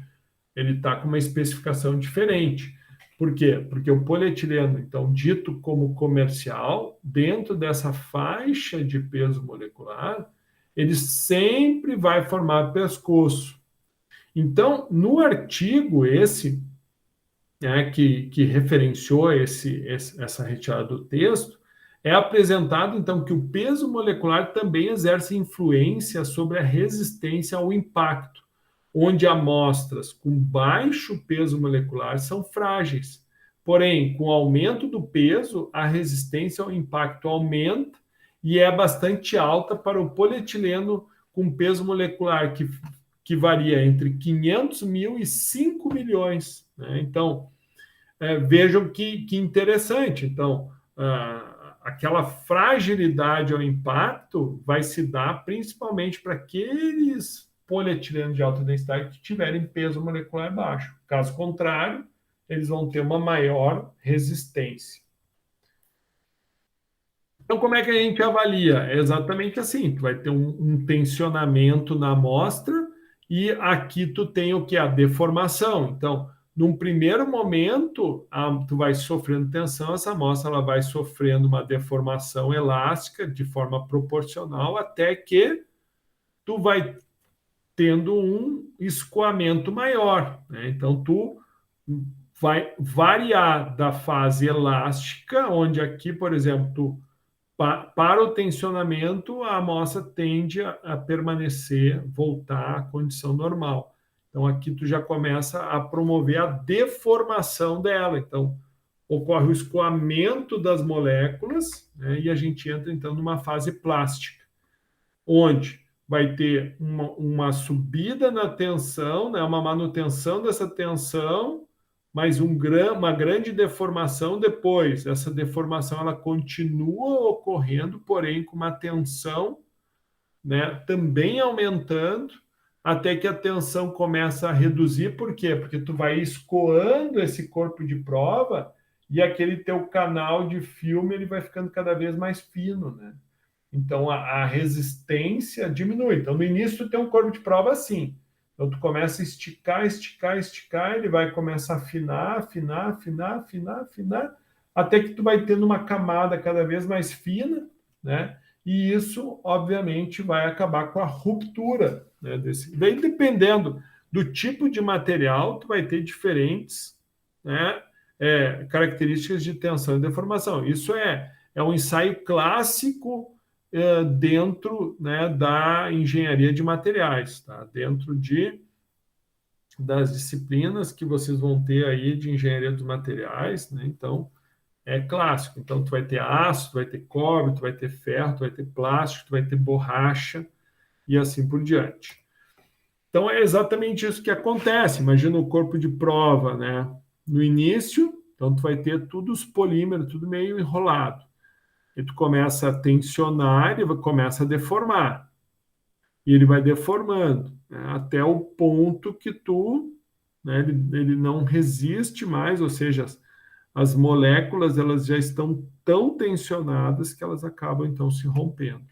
ele está com uma especificação diferente. Por quê? Porque o polietileno, então, dito como comercial, dentro dessa faixa de peso molecular, ele sempre vai formar pescoço. Então, no artigo né, que referenciou essa retirada do texto, é apresentado, então, que o peso molecular também exerce influência sobre a resistência ao impacto, onde amostras com baixo peso molecular são frágeis. Porém, com o aumento do peso, a resistência ao impacto aumenta e é bastante alta para o polietileno com peso molecular que varia entre 500 mil e 5 milhões, né? Então, vejam que interessante. Então, aquela fragilidade ao impacto vai se dar principalmente para aqueles polietilenos de alta densidade que tiverem peso molecular baixo. Caso contrário, eles vão ter uma maior resistência. Então, como é que a gente avalia? É exatamente assim, tu vai ter um tensionamento na amostra e aqui tu tem o que? A deformação. Então, num primeiro momento, tu vai sofrendo tensão, essa amostra ela vai sofrendo uma deformação elástica de forma proporcional até que tu vai tendo um escoamento maior, né? Então, tu vai variar da fase elástica, onde aqui, por exemplo, para o tensionamento, a amostra tende a permanecer, voltar à condição normal. Então, aqui tu já começa a promover a deformação dela. Então, ocorre o escoamento das moléculas, né, e a gente entra, então, numa fase plástica, onde vai ter uma subida na tensão, né, uma manutenção dessa tensão, mas uma grande deformação depois. Essa deformação ela continua ocorrendo, porém com uma tensão, né, também aumentando, até que a tensão começa a reduzir. Por quê? Porque tu vai escoando esse corpo de prova e aquele teu canal de filme ele vai ficando cada vez mais fino, né? Então a resistência diminui. Então no início tu tem um corpo de prova assim. Então, tu começa a esticar, esticar, esticar, ele vai começar a afinar, afinar, afinar, afinar, afinar, até que tu vai tendo uma camada cada vez mais fina, né? E isso, obviamente, vai acabar com a ruptura, né, desse. Daí, dependendo do tipo de material, tu vai ter diferentes, né, características de tensão e deformação. Isso é um ensaio clássico dentro, né, da engenharia de materiais, tá? Dentro das disciplinas que vocês vão ter aí de engenharia dos materiais, né? Então, é clássico. Então, tu vai ter aço, tu vai ter cobre, tu vai ter ferro, tu vai ter plástico, tu vai ter borracha e assim por diante. Então, é exatamente isso que acontece. Imagina o corpo de prova, né? No início, então tu vai ter tudo os polímeros, tudo meio enrolado. E tu começa a tensionar, ele começa a deformar. E ele vai deformando, né, até o ponto que né, ele não resiste mais, ou seja, as moléculas elas já estão tão tensionadas que elas acabam então se rompendo.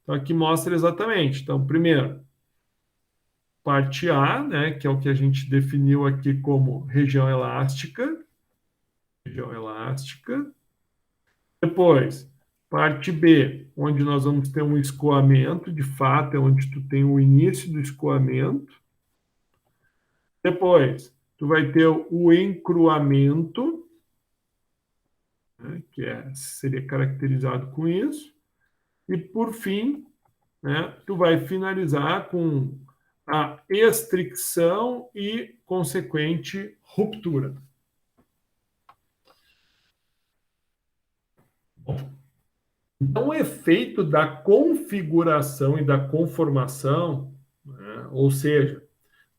Então, aqui mostra exatamente. Então, primeiro, parte A, né, que é o que a gente definiu aqui como região elástica. Região elástica. Depois, parte B, onde nós vamos ter um escoamento, de fato, é onde tu tem o início do escoamento. Depois, tu vai ter o encruamento, né, seria caracterizado com isso. E, por fim, né, tu vai finalizar com a extricção e consequente ruptura. Bom, então, o efeito da configuração e da conformação, né, ou seja,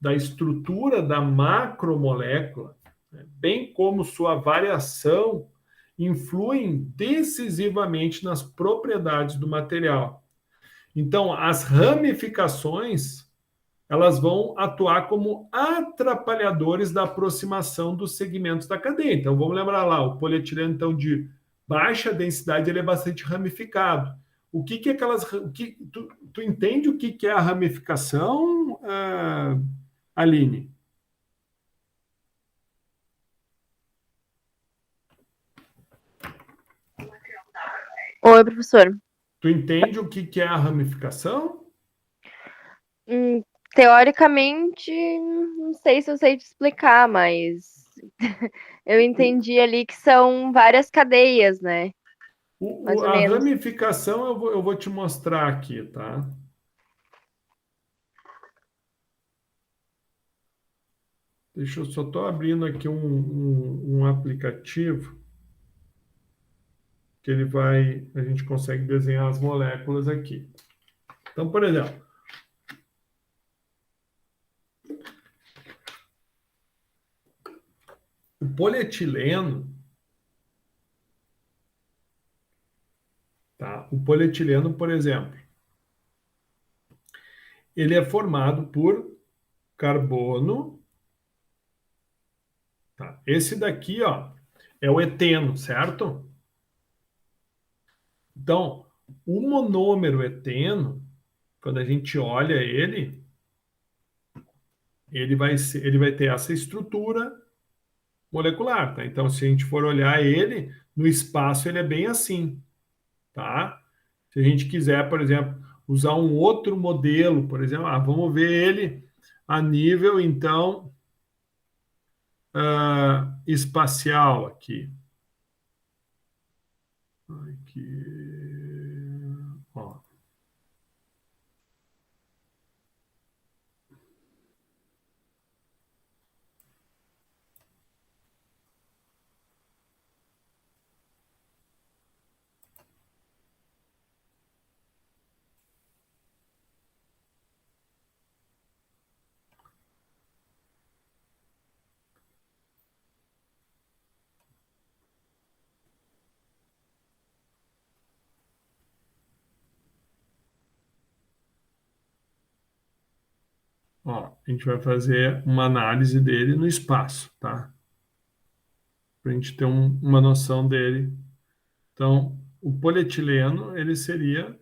da estrutura da macromolécula, né, bem como sua variação, influem decisivamente nas propriedades do material. Então, as ramificações elas vão atuar como atrapalhadores da aproximação dos segmentos da cadeia. Então, vamos lembrar lá, o polietileno, então, de baixa densidade, ele é bastante ramificado. O que que é aquelas... tu entende o que que é a ramificação, Aline? Oi, professor. Tu entende o que que é a ramificação? Teoricamente, não sei se eu sei te explicar, mas eu entendi ali que são várias cadeias, né? Mais ou A menos. ramificação eu vou te mostrar aqui, tá? Deixa eu só estou abrindo aqui um aplicativo que a gente consegue desenhar as moléculas aqui. Então, por exemplo, o polietileno, tá? O polietileno, por exemplo, ele é formado por carbono, tá? Esse daqui, ó, é o eteno, certo? Então, o monômero eteno, quando a gente olha ele vai ter essa estrutura molecular, tá? Então, se a gente for olhar ele, no espaço ele é bem assim, tá? Se a gente quiser, por exemplo, usar um outro modelo, por exemplo, vamos ver ele a nível, então, espacial aqui. Ó. Ó, a gente vai fazer uma análise dele no espaço, tá? Para a gente ter uma noção dele. Então, o polietileno, ele seria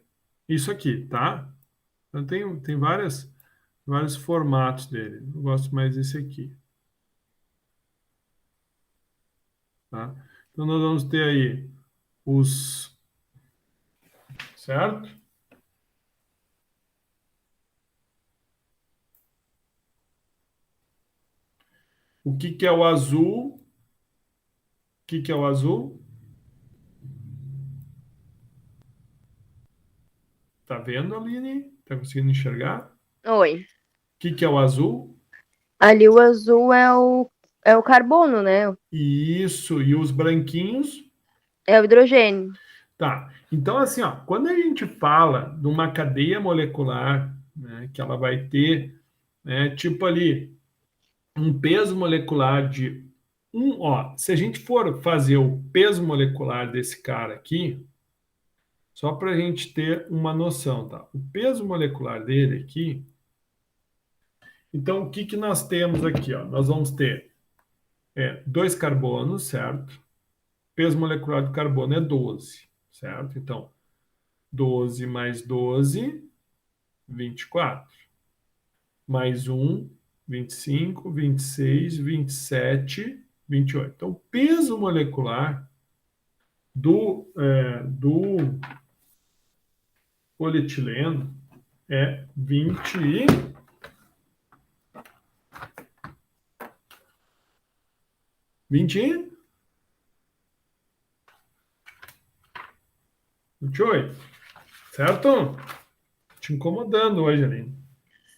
isso aqui, tá? Então, tem vários formatos dele. Eu gosto mais desse aqui, tá? Então, nós vamos ter aí os... Certo? O que que é o azul? O que que é o azul? Tá vendo, Aline? Tá conseguindo enxergar? Oi. O que que é o azul? Ali o azul é o carbono, né? Isso, e os branquinhos? É o hidrogênio. Tá. Então, assim, ó, quando a gente fala de uma cadeia molecular, né, que ela vai ter, né, tipo ali, um peso molecular de ó, se a gente for fazer o peso molecular desse cara aqui, só para a gente ter uma noção, tá? O peso molecular dele aqui, então o que que nós temos aqui, ó? Nós vamos ter dois carbonos, certo? Peso molecular do carbono é 12, certo? Então, 12 mais 12, 24. Mais 1, 25, 26, 27, 28. Então, o peso molecular do polietileno é 20 e 20 28, certo? Te incomodando hoje, Aline.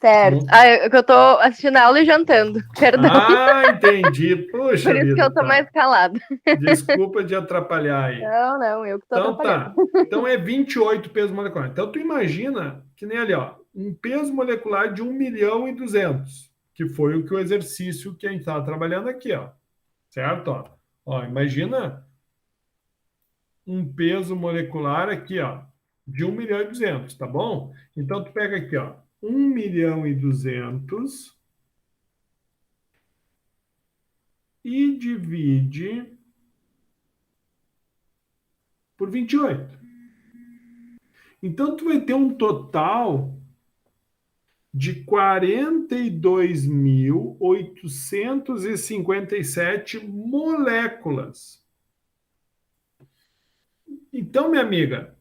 Certo. Não... É que eu tô assistindo a aula e jantando. Perdão. Ah, entendi. Por Puxa isso que eu vida, tô mais tá. calada. Desculpa de atrapalhar aí. Não, eu que tô Então atrapalhando. tá. Então é 28 peso molecular. Então tu imagina que nem ali, ó, um peso molecular de 1.200.000, que foi o que o exercício que a gente estava trabalhando aqui, ó. Certo? Ó, imagina um peso molecular aqui, ó, de 1.200.000, tá bom? Então tu pega aqui, ó, 1.200.000 e divide por 28. Então tu vai ter um total de 42.857 moléculas. Então, minha amiga,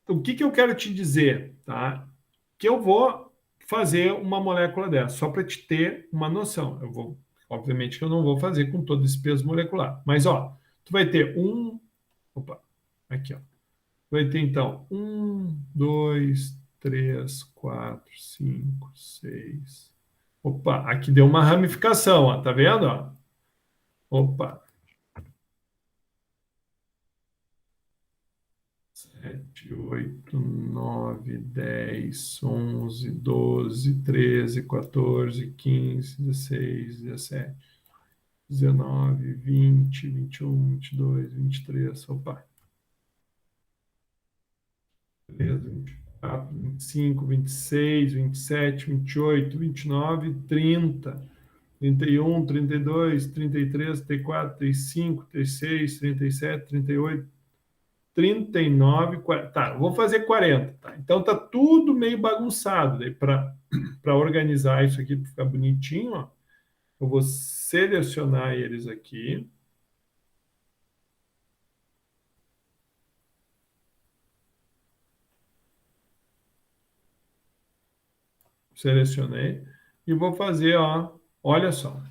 o que eu quero te dizer, tá? Que eu vou fazer uma molécula dessa, só para te ter uma noção. Eu vou, obviamente que eu não vou fazer com todo esse peso molecular, mas ó, tu vai ter opa, aqui ó, vai ter então 1, 2, 3, 4, 5, 6. Opa, aqui deu uma ramificação, ó, tá vendo? Ó? Opa, 7, 8, 9, 10, 11, 12, 13, 14, 15, 16, 17, 19, 20, 21, 22, 23, opa, 23, 24, 25, 26, 27, 28, 29, 30, 31, 32, 33, 34, 35, 36, 37, 38, 39, 40. Tá, vou fazer 40. Tá? Então tá tudo meio bagunçado. Daí para organizar isso aqui, para ficar bonitinho, ó, eu vou selecionar eles aqui. Selecionei e vou fazer, ó, olha só.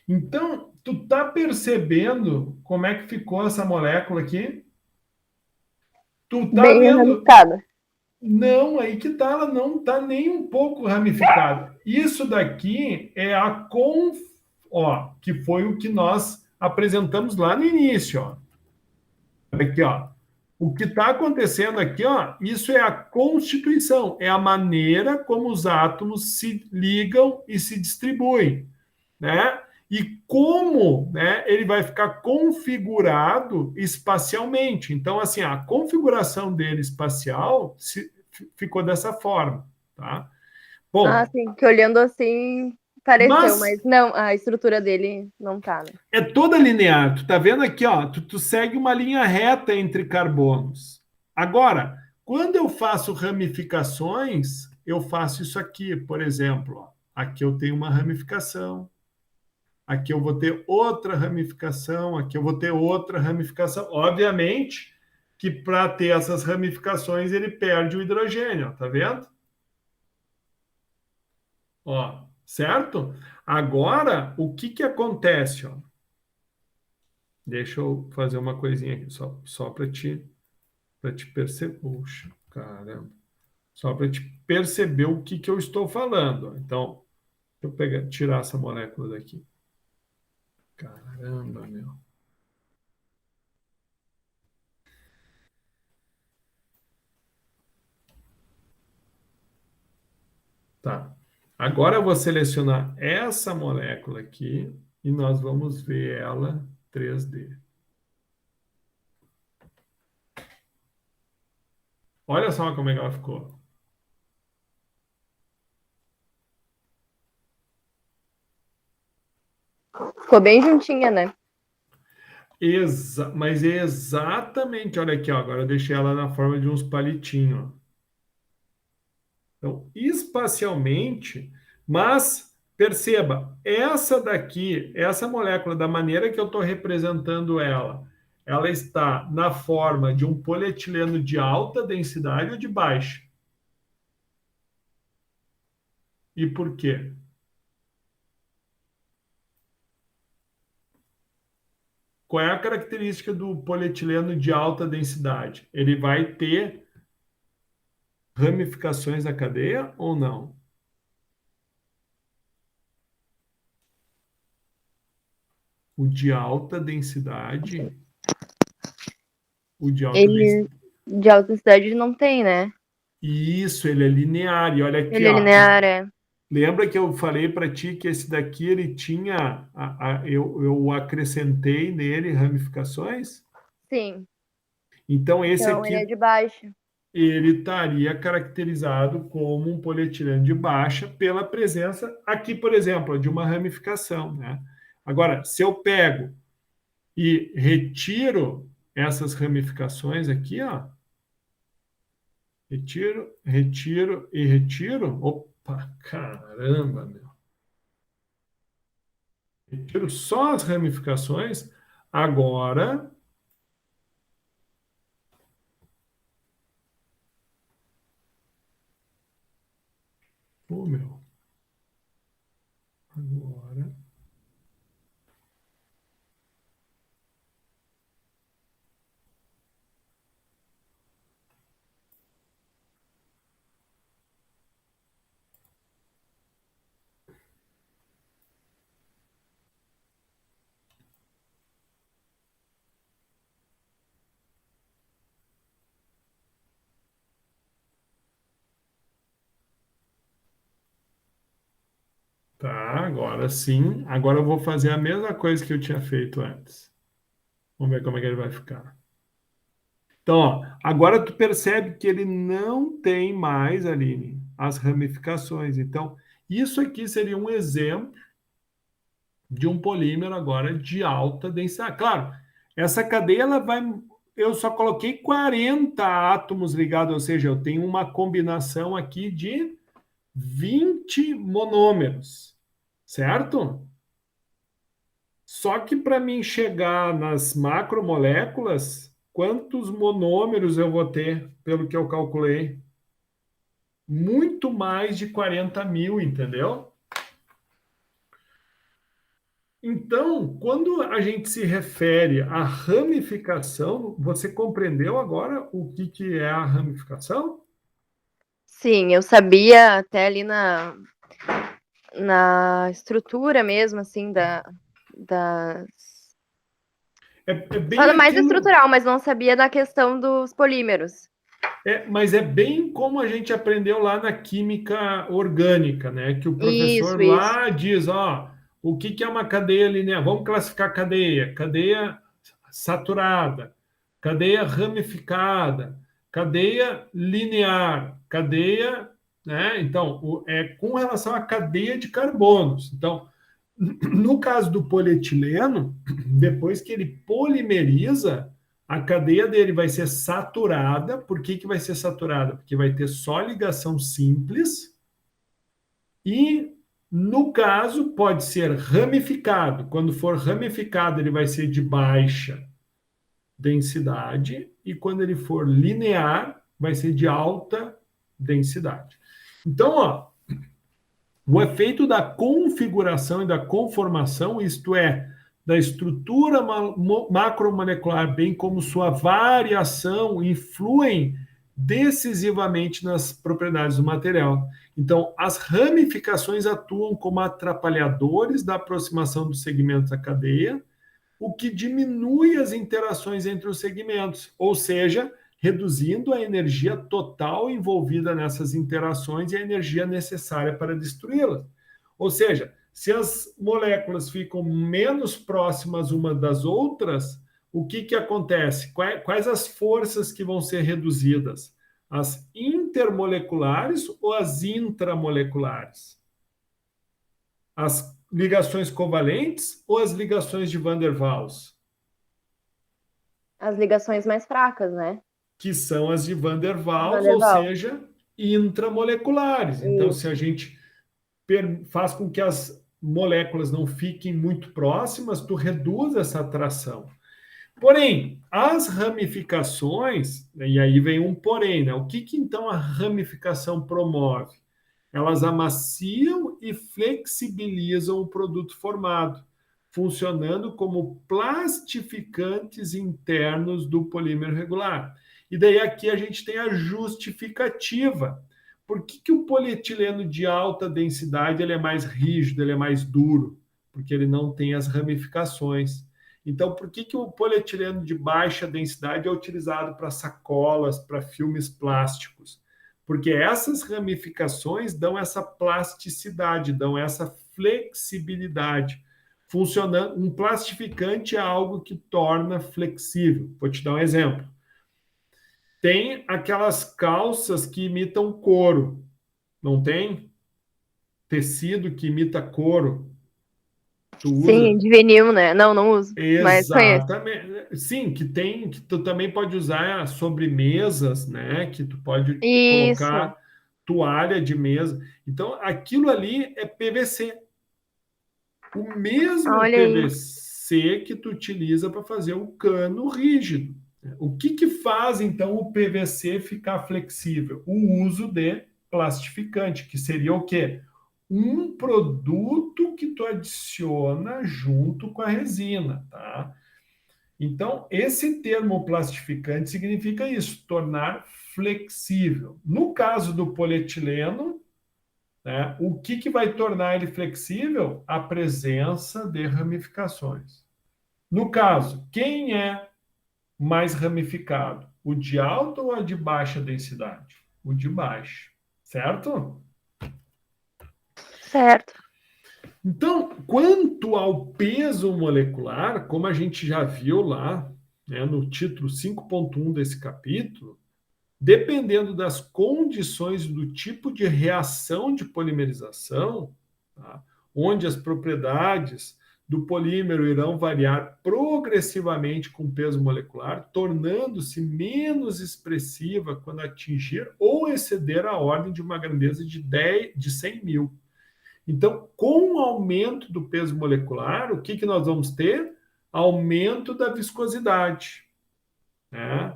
Então, tu tá percebendo como é que ficou essa molécula aqui? Tu tá Bem vendo? ramificada. Não, aí que tá, ela não tá nem um pouco ramificada. Isso daqui é ó, que foi o que nós apresentamos lá no início, ó. Aqui, ó. O que está acontecendo aqui, ó, isso é a constituição, é a maneira como os átomos se ligam e se distribuem, né? E como, né, ele vai ficar configurado espacialmente. Então, assim, a configuração dele espacial ficou dessa forma, tá? Ah, Bom, sim, que olhando assim pareceu, mas mas não, a estrutura dele não tá, né? é toda linear. Tu tá vendo aqui, ó, tu segue uma linha reta entre carbonos. Agora, quando eu faço ramificações, eu faço isso aqui, por exemplo, ó. Aqui eu tenho uma ramificação, aqui eu vou ter outra ramificação, aqui eu vou ter outra ramificação. Obviamente que para ter essas ramificações ele perde o hidrogênio, ó, tá vendo? Ó, certo? Agora, o que acontece, ó? Deixa eu fazer uma coisinha aqui, só para te perceber. Puxa, caramba. Só para te perceber o que eu estou falando. Então, deixa eu tirar essa molécula daqui. Caramba, meu. Tá. Agora eu vou selecionar essa molécula aqui e nós vamos ver ela 3D. Olha só como é que ela ficou. Ficou bem juntinha, né? Mas é exatamente, olha aqui, ó, agora eu deixei ela na forma de uns palitinhos. Ó. Então, espacialmente, mas perceba, essa daqui, essa molécula, da maneira que eu estou representando ela, ela está na forma de um polietileno de alta densidade ou de baixa. E por quê? Qual é a característica do polietileno de alta densidade? Ele vai ter ramificações na cadeia ou não? O de alta densidade, o de alta Ele densidade. de alta densidade não tem, né? Isso, ele é linear. E olha aqui, Ele é ó. linear, é. Lembra que eu falei para ti que esse daqui ele tinha, eu acrescentei nele ramificações? Sim. Então esse Então ele é aqui de baixo. ele estaria caracterizado como um polietileno de baixa pela presença aqui, por exemplo, de uma ramificação, né? Agora, se eu pego e retiro essas ramificações aqui, ó, retiro, retiro e retiro, opa, caramba, meu. Retiro só as ramificações, agora, oh, meu, agora, tá, agora sim, agora eu vou fazer a mesma coisa que eu tinha feito antes. Vamos ver como é que ele vai ficar. Então, ó, agora tu percebe que ele não tem mais, Aline, as ramificações. Então, isso aqui seria um exemplo de um polímero agora de alta densidade. Claro, essa cadeia ela vai. Eu só coloquei 40 átomos ligados, ou seja, eu tenho uma combinação aqui de 20 monômeros, certo? Só que para mim chegar nas macromoléculas, quantos monômeros eu vou ter, pelo que eu calculei? Muito mais de 40 mil, entendeu? Então, quando a gente se refere à ramificação, você compreendeu agora o que é a ramificação? Sim, eu sabia até ali na estrutura mesmo, assim, das. É bem Só mais aquilo, estrutural, mas não sabia da questão dos polímeros. mas é bem como a gente aprendeu lá na química orgânica, né? Que o Isso, professor isso. lá diz, ó, o que é uma cadeia linear? Vamos classificar cadeia: cadeia saturada, cadeia ramificada, cadeia linear, cadeia, né? Então, é com relação à cadeia de carbonos. Então, no caso do polietileno, depois que ele polimeriza, a cadeia dele vai ser saturada. Por que vai ser saturada? Porque vai ter só ligação simples e, no caso, pode ser ramificado. Quando for ramificado, ele vai ser de baixa densidade e quando ele for linear, vai ser de alta densidade. Então, ó, o efeito da configuração e da conformação, isto é, da estrutura macromolecular, bem como sua variação, influem decisivamente nas propriedades do material. Então, as ramificações atuam como atrapalhadores da aproximação dos segmentos à cadeia, o que diminui as interações entre os segmentos, ou seja, reduzindo a energia total envolvida nessas interações e a energia necessária para destruí-las. Ou seja, se as moléculas ficam menos próximas uma das outras, o que acontece? Quais as forças que vão ser reduzidas? As intermoleculares ou as intramoleculares? As ligações covalentes ou as ligações de Van der Waals? As ligações mais fracas, né? Que são as de Van der Van Waals, der ou Waals. seja, intramoleculares. Então, se a Isso. gente faz com que as moléculas não fiquem muito próximas, tu reduz essa atração. Porém, as ramificações, e aí vem um porém, né? O que então a ramificação promove? Elas amaciam e flexibilizam o produto formado, funcionando como plastificantes internos do polímero regular. E daí aqui a gente tem a justificativa. Por que o polietileno de alta densidade ele é mais rígido, ele é mais duro? Porque ele não tem as ramificações. Então, por que o polietileno de baixa densidade é utilizado para sacolas, para filmes plásticos? Porque essas ramificações dão essa plasticidade, dão essa flexibilidade. Funcionando, um plastificante é algo que torna flexível. Vou te dar um exemplo. Tem aquelas calças que imitam couro, não tem? Tecido que imita couro. Tu Sim, usa? de vinil, né? Não, não uso, mas conheço. Exatamente. Sim, que tu também pode usar sobremesas, né? Que tu pode Isso. colocar toalha de mesa. Então, aquilo ali é PVC. O mesmo Olha aí. PVC que tu utiliza para fazer o cano rígido. O que faz, então, o PVC ficar flexível? O uso de plastificante, que seria o quê? Um produto que tu adiciona junto com a resina, tá? Então, esse termo plastificante significa isso, tornar flexível. No caso do polietileno, né, o que vai tornar ele flexível? A presença de ramificações. No caso, quem é mais ramificado? O de alta ou a de baixa densidade? O de baixa, certo? Certo. Então, quanto ao peso molecular, como a gente já viu lá, né, no título 5.1 desse capítulo, dependendo das condições do tipo de reação de polimerização, tá, onde as propriedades do polímero irão variar progressivamente com o peso molecular, tornando-se menos expressiva quando atingir ou exceder a ordem de uma grandeza de 100 mil. Então, com o aumento do peso molecular, o que nós vamos ter? Aumento da viscosidade. Né?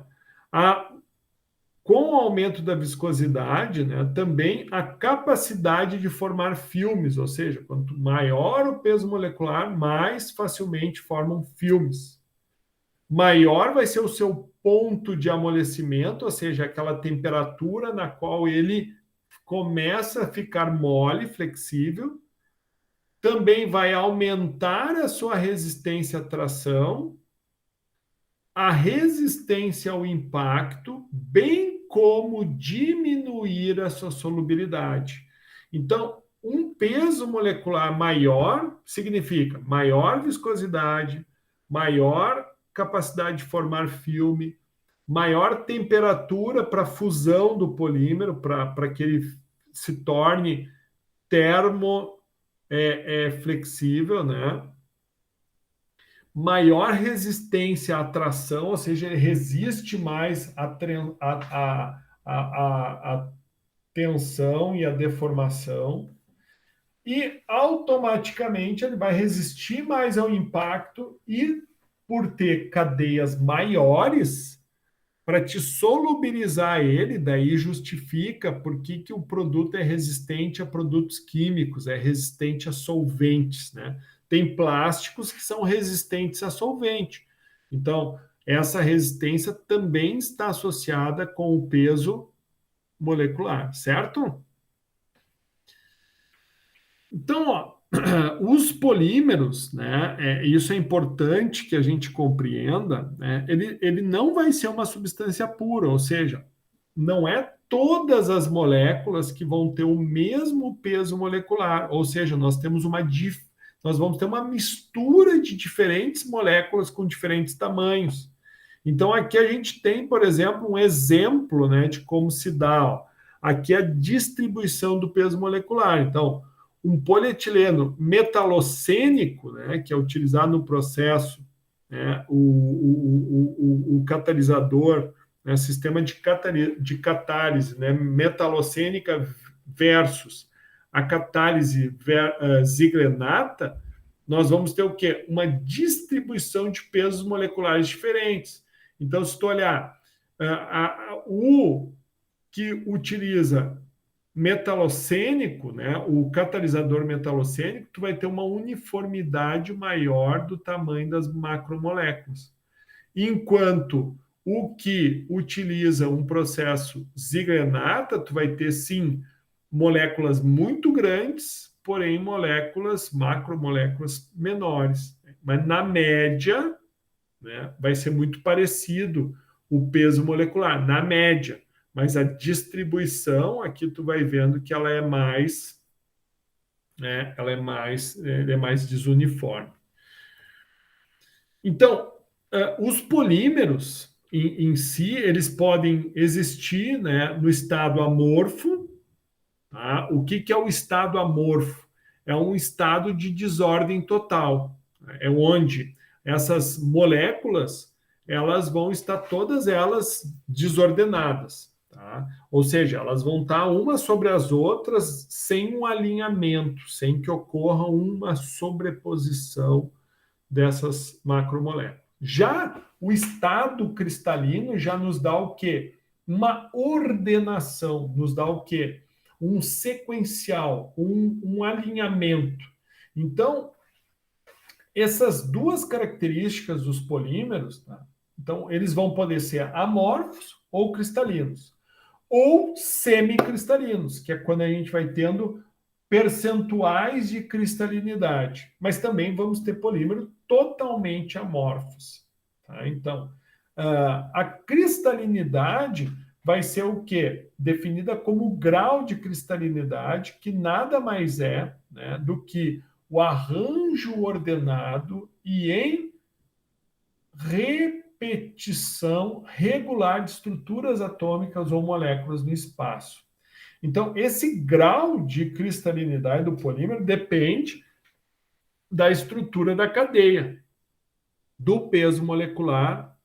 Com o aumento da viscosidade, né, também a capacidade de formar filmes, ou seja, quanto maior o peso molecular, mais facilmente formam filmes. Maior vai ser o seu ponto de amolecimento, ou seja, aquela temperatura na qual ele começa a ficar mole, flexível, também vai aumentar a sua resistência à tração, a resistência ao impacto, bem como diminuir a sua solubilidade. Então, um peso molecular maior significa maior viscosidade, maior capacidade de formar filme, maior temperatura para fusão do polímero, para que ele se torne termo flexível, né? Maior resistência à tração, ou seja, ele resiste mais à tensão e à deformação, e automaticamente ele vai resistir mais ao impacto e, por ter cadeias maiores, para te solubilizar ele, daí justifica por que o produto é resistente a produtos químicos, é resistente a solventes, né? Tem plásticos que são resistentes a solvente. Então, essa resistência também está associada com o peso molecular, certo? Então, ó, os polímeros, né, isso é importante que a gente compreenda, né, ele não vai ser uma substância pura, ou seja, não é todas as moléculas que vão ter o mesmo peso molecular, ou seja, nós vamos ter uma mistura de diferentes moléculas com diferentes tamanhos. Então, aqui a gente tem, por exemplo, um exemplo, né, de como se dá. Ó, aqui a distribuição do peso molecular. Então, um polietileno metalocênico, né, que é utilizado no processo né, o catalisador, né, sistema de catálise, né, metalocênica versus a catálise ziglenata, nós vamos ter o quê? Uma distribuição de pesos moleculares diferentes. Então, se tu olhar o que utiliza metalocênico, né, o catalisador metalocênico, tu vai ter uma uniformidade maior do tamanho das macromoléculas. Enquanto o que utiliza um processo ziglenata, tu vai ter, sim, moléculas muito grandes, porém macromoléculas menores. Mas, na média, né, vai ser muito parecido o peso molecular, na média. Mas a distribuição, aqui tu vai vendo que ela é mais, né, ela é mais desuniforme. Então, os polímeros em si, eles podem existir, né, no estado amorfo. Tá? O que é o estado amorfo? É um estado de desordem total. É onde essas moléculas elas vão estar todas elas desordenadas. Tá? Ou seja, elas vão estar umas sobre as outras sem um alinhamento, sem que ocorra uma sobreposição dessas macromoléculas. Já o estado cristalino já nos dá o quê? Uma ordenação, nos dá o quê? Um sequencial, um alinhamento. Então, essas duas características dos polímeros, tá? Então, eles vão poder ser amorfos ou cristalinos, ou semicristalinos, que é quando a gente vai tendo percentuais de cristalinidade, mas também vamos ter polímeros totalmente amorfos. Tá? Então, a cristalinidade vai ser o quê? Definida como grau de cristalinidade, que nada mais é, né, do que o arranjo ordenado e em repetição regular de estruturas atômicas ou moléculas no espaço. Então, esse grau de cristalinidade do polímero depende da estrutura da cadeia, do peso molecular,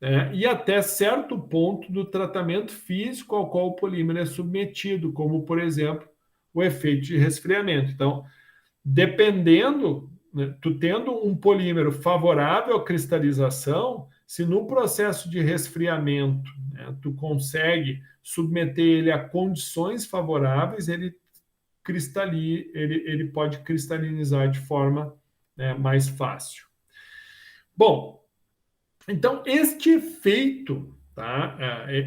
né, e até certo ponto do tratamento físico ao qual o polímero é submetido, como, por exemplo, o efeito de resfriamento. Então, dependendo, né, tu tendo um polímero favorável à cristalização, se no processo de resfriamento, né, tu consegue submeter ele a condições favoráveis, ele pode cristalinizar de forma, né, mais fácil. Bom, então este efeito, tá,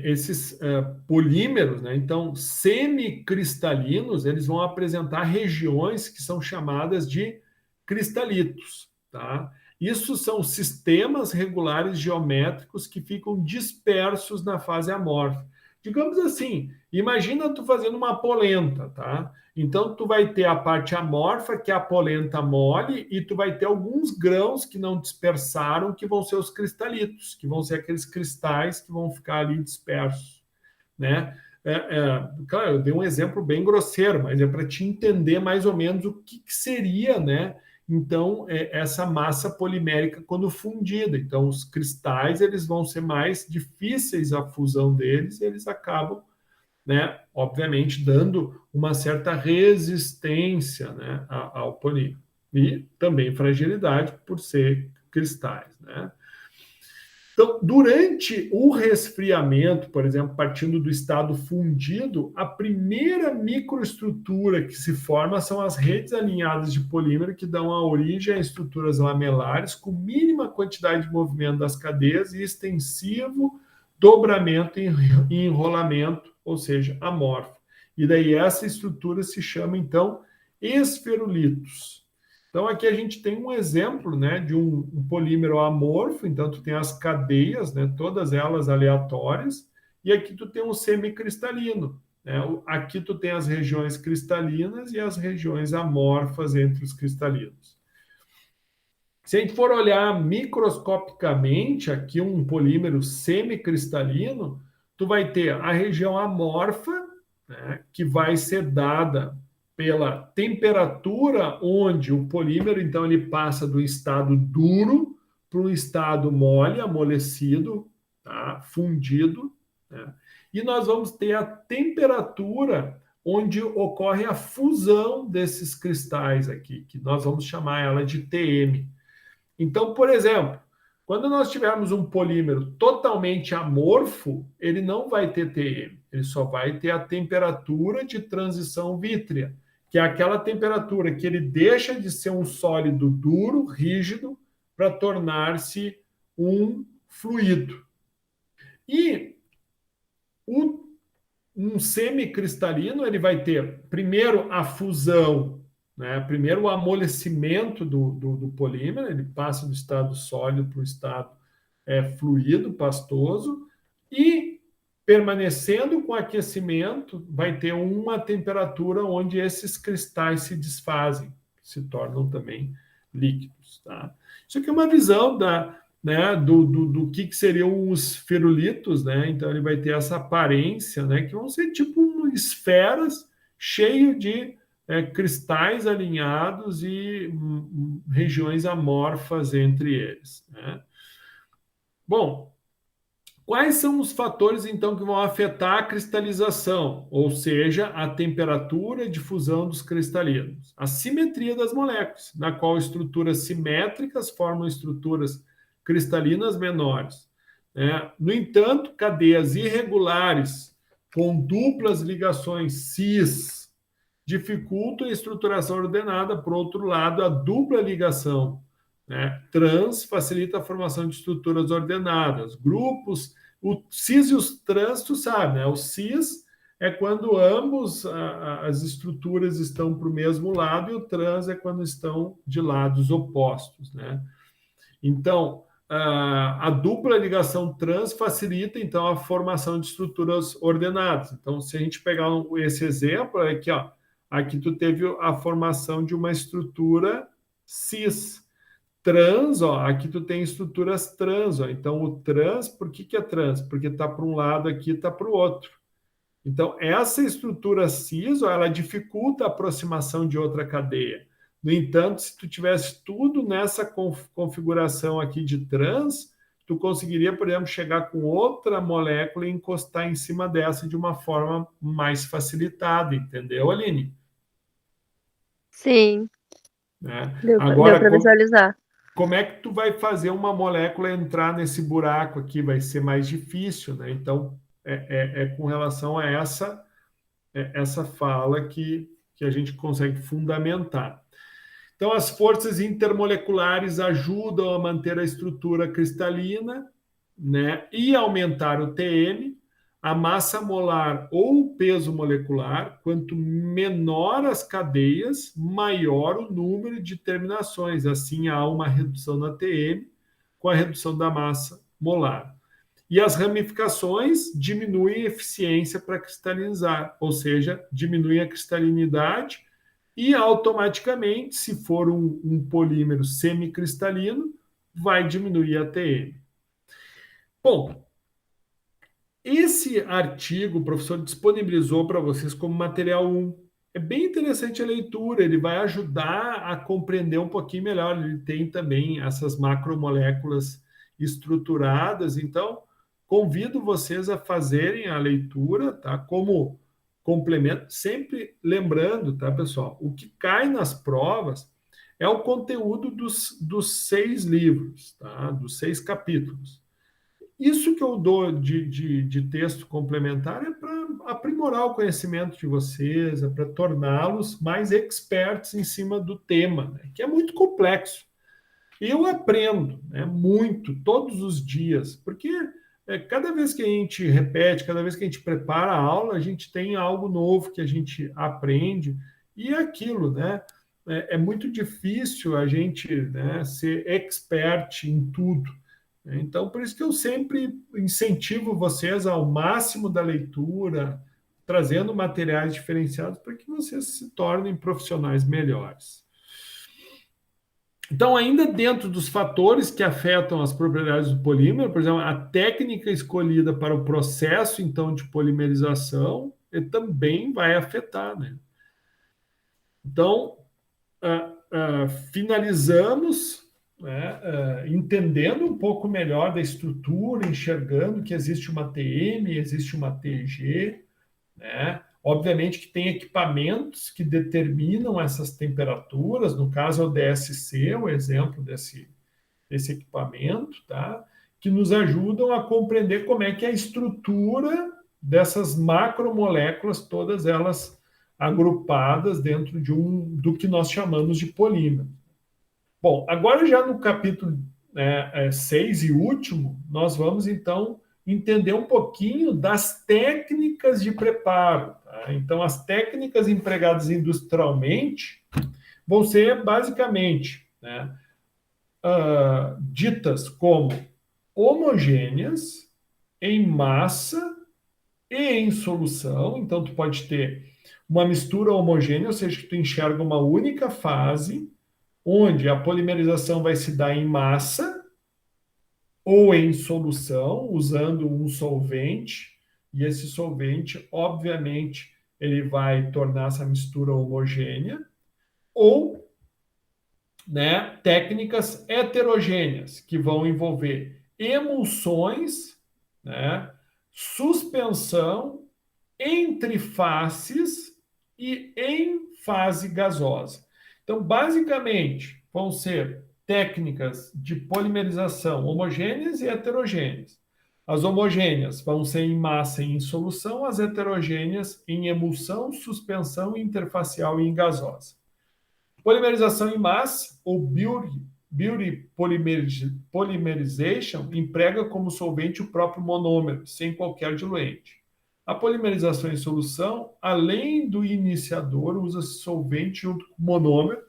esses polímeros, né, então semicristalinos, eles vão apresentar regiões que são chamadas de cristalitos, tá? Isso são sistemas regulares geométricos que ficam dispersos na fase amorfa. Digamos assim, imagina tu fazendo uma polenta, tá? Então tu vai ter a parte amorfa, que é a polenta mole, e tu vai ter alguns grãos que não dispersaram, que vão ser os cristalitos, que vão ser aqueles cristais que vão ficar ali dispersos, né? Claro, eu dei um exemplo bem grosseiro, mas é para te entender mais ou menos o que seria, né? Então, essa massa polimérica quando fundida. Então, os cristais eles vão ser mais difíceis a fusão deles, e eles acabam, né, obviamente, dando uma certa resistência, né, ao polímero. E também fragilidade por ser cristais, né? Então, durante o resfriamento, por exemplo, partindo do estado fundido, a primeira microestrutura que se forma são as redes alinhadas de polímero que dão a origem a estruturas lamelares com mínima quantidade de movimento das cadeias e extensivo dobramento e enrolamento, ou seja, amorfo. E daí essa estrutura se chama, então, esferulitos. Então, aqui a gente tem um exemplo, né, de um polímero amorfo. Então, tu tem as cadeias, né, todas elas aleatórias, e aqui tu tem um semicristalino, né? Aqui tu tem as regiões cristalinas e as regiões amorfas entre os cristalinos. Se a gente for olhar microscopicamente aqui um polímero semicristalino, tu vai ter a região amorfa, né, que vai ser dada pela temperatura onde o polímero, então, ele passa do estado duro para um estado mole, amolecido, tá? Fundido, né? E nós vamos ter a temperatura onde ocorre a fusão desses cristais aqui, que nós vamos chamar ela de TM. Então, por exemplo, quando nós tivermos um polímero totalmente amorfo, ele não vai ter TM, ele só vai ter a temperatura de transição vítrea, que é aquela temperatura que ele deixa de ser um sólido duro, rígido, para tornar-se um fluido. E um semicristalino, ele vai ter primeiro a fusão, né? Primeiro o amolecimento do polímero, ele passa do estado sólido para o estado fluido, pastoso, e permanecendo com aquecimento, vai ter uma temperatura onde esses cristais se desfazem, se tornam também líquidos. Tá? Isso aqui é uma visão do que seriam os ferulitos, né? Então ele vai ter essa aparência, né? Que vão ser tipo esferas cheio de cristais alinhados e regiões amorfas entre eles. Né? Bom, quais são os fatores então que vão afetar a cristalização, ou seja, a temperatura de fusão dos cristalinos? A simetria das moléculas, na qual estruturas simétricas formam estruturas cristalinas menores. No entanto, cadeias irregulares com duplas ligações cis dificultam a estruturação ordenada. Por outro lado, a dupla ligação trans facilita a formação de estruturas ordenadas. Grupos, o cis e os trans, tu sabe, né? O cis é quando ambos as estruturas estão para o mesmo lado e o trans é quando estão de lados opostos, né? Então, a dupla ligação trans facilita, então, a formação de estruturas ordenadas. Então, se a gente pegar esse exemplo, aqui, ó, aqui tu teve a formação de uma estrutura cis. Trans, ó, aqui tu tem estruturas trans, ó. Então, o trans, por que é trans? Porque está para um lado aqui, está para o outro. Então, essa estrutura cis, ó, ela dificulta a aproximação de outra cadeia. No entanto, se tu tivesse tudo nessa configuração aqui de trans, tu conseguiria, por exemplo, chegar com outra molécula e encostar em cima dessa de uma forma mais facilitada, entendeu, Aline? Sim, Né? deu Agora, para visualizar. como é que tu vai fazer uma molécula entrar nesse buraco aqui? Vai ser mais difícil, né? Então, é com relação a essa fala que a gente consegue fundamentar. Então, as forças intermoleculares ajudam a manter a estrutura cristalina, né, e aumentar o TM, a massa molar ou o peso molecular. Quanto menor as cadeias, maior o número de terminações. Assim, há uma redução na TM com a redução da massa molar. E as ramificações diminuem a eficiência para cristalizar, ou seja, diminuem a cristalinidade e automaticamente, se for um polímero semicristalino, vai diminuir a TM. Bom, esse artigo o professor disponibilizou para vocês como material 1. É bem interessante a leitura, ele vai ajudar a compreender um pouquinho melhor. Ele tem também essas macromoléculas estruturadas, então convido vocês a fazerem a leitura, tá? Como complemento, sempre lembrando, tá, pessoal? O que cai nas provas é o conteúdo dos 6 livros, tá? Dos 6 capítulos. Isso que eu dou de texto complementar é para aprimorar o conhecimento de vocês, é para torná-los mais experts em cima do tema, né? Que é muito complexo. Eu aprendo, né, muito, todos os dias, porque cada vez que a gente repete, cada vez que a gente prepara a aula, a gente tem algo novo que a gente aprende, e é aquilo, né? É muito difícil a gente, né, ser expert em tudo. Então, por isso que eu sempre incentivo vocês ao máximo da leitura, trazendo materiais diferenciados para que vocês se tornem profissionais melhores. Então, ainda dentro dos fatores que afetam as propriedades do polímero, por exemplo, a técnica escolhida para o processo, então, de polimerização, também vai afetar, né? Então, finalizamos né, entendendo um pouco melhor da estrutura, enxergando que existe uma TM, existe uma TG, né? Obviamente que tem equipamentos que determinam essas temperaturas, no caso é o DSC, o exemplo desse equipamento, tá? Que nos ajudam a compreender como é que é a estrutura dessas macromoléculas, todas elas agrupadas dentro do que nós chamamos de polímero. Bom, agora já no capítulo 6 e último, nós vamos então entender um pouquinho das técnicas de preparo. Tá? Então, as técnicas empregadas industrialmente vão ser basicamente, né, ditas como homogêneas, em massa e em solução. Então, tu pode ter uma mistura homogênea, ou seja, que tu enxerga uma única fase, onde a polimerização vai se dar em massa ou em solução, usando um solvente, e esse solvente, obviamente, ele vai tornar essa mistura homogênea, ou, né, técnicas heterogêneas, que vão envolver emulsões, né, suspensão entre faces e em fase gasosa. Então, basicamente, vão ser técnicas de polimerização homogêneas e heterogêneas. As homogêneas vão ser em massa e em solução, as heterogêneas em emulsão, suspensão interfacial e em gasosa. Polimerização em massa, ou Beauty Polymerization, emprega como solvente o próprio monômero, sem qualquer diluente. A polimerização em solução, além do iniciador, usa-se solvente junto com o monômero,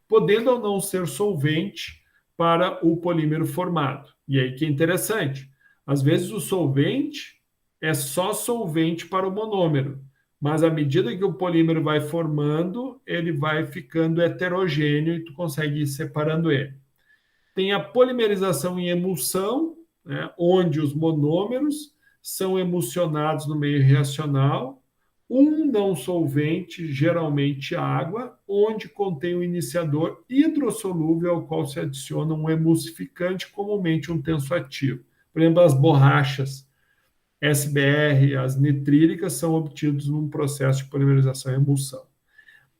podendo ou não ser solvente para o polímero formado. E aí que é interessante. Às vezes o solvente é só solvente para o monômero, mas à medida que o polímero vai formando, ele vai ficando heterogêneo e tu consegue ir separando ele. Tem a polimerização em emulsão, né, onde os monômeros são emulsionados no meio reacional, um não solvente, geralmente água, onde contém um iniciador hidrossolúvel ao qual se adiciona um emulsificante, comumente um tensoativo. Por exemplo, as borrachas SBR, as nitrílicas, são obtidos num processo de polimerização e emulsão.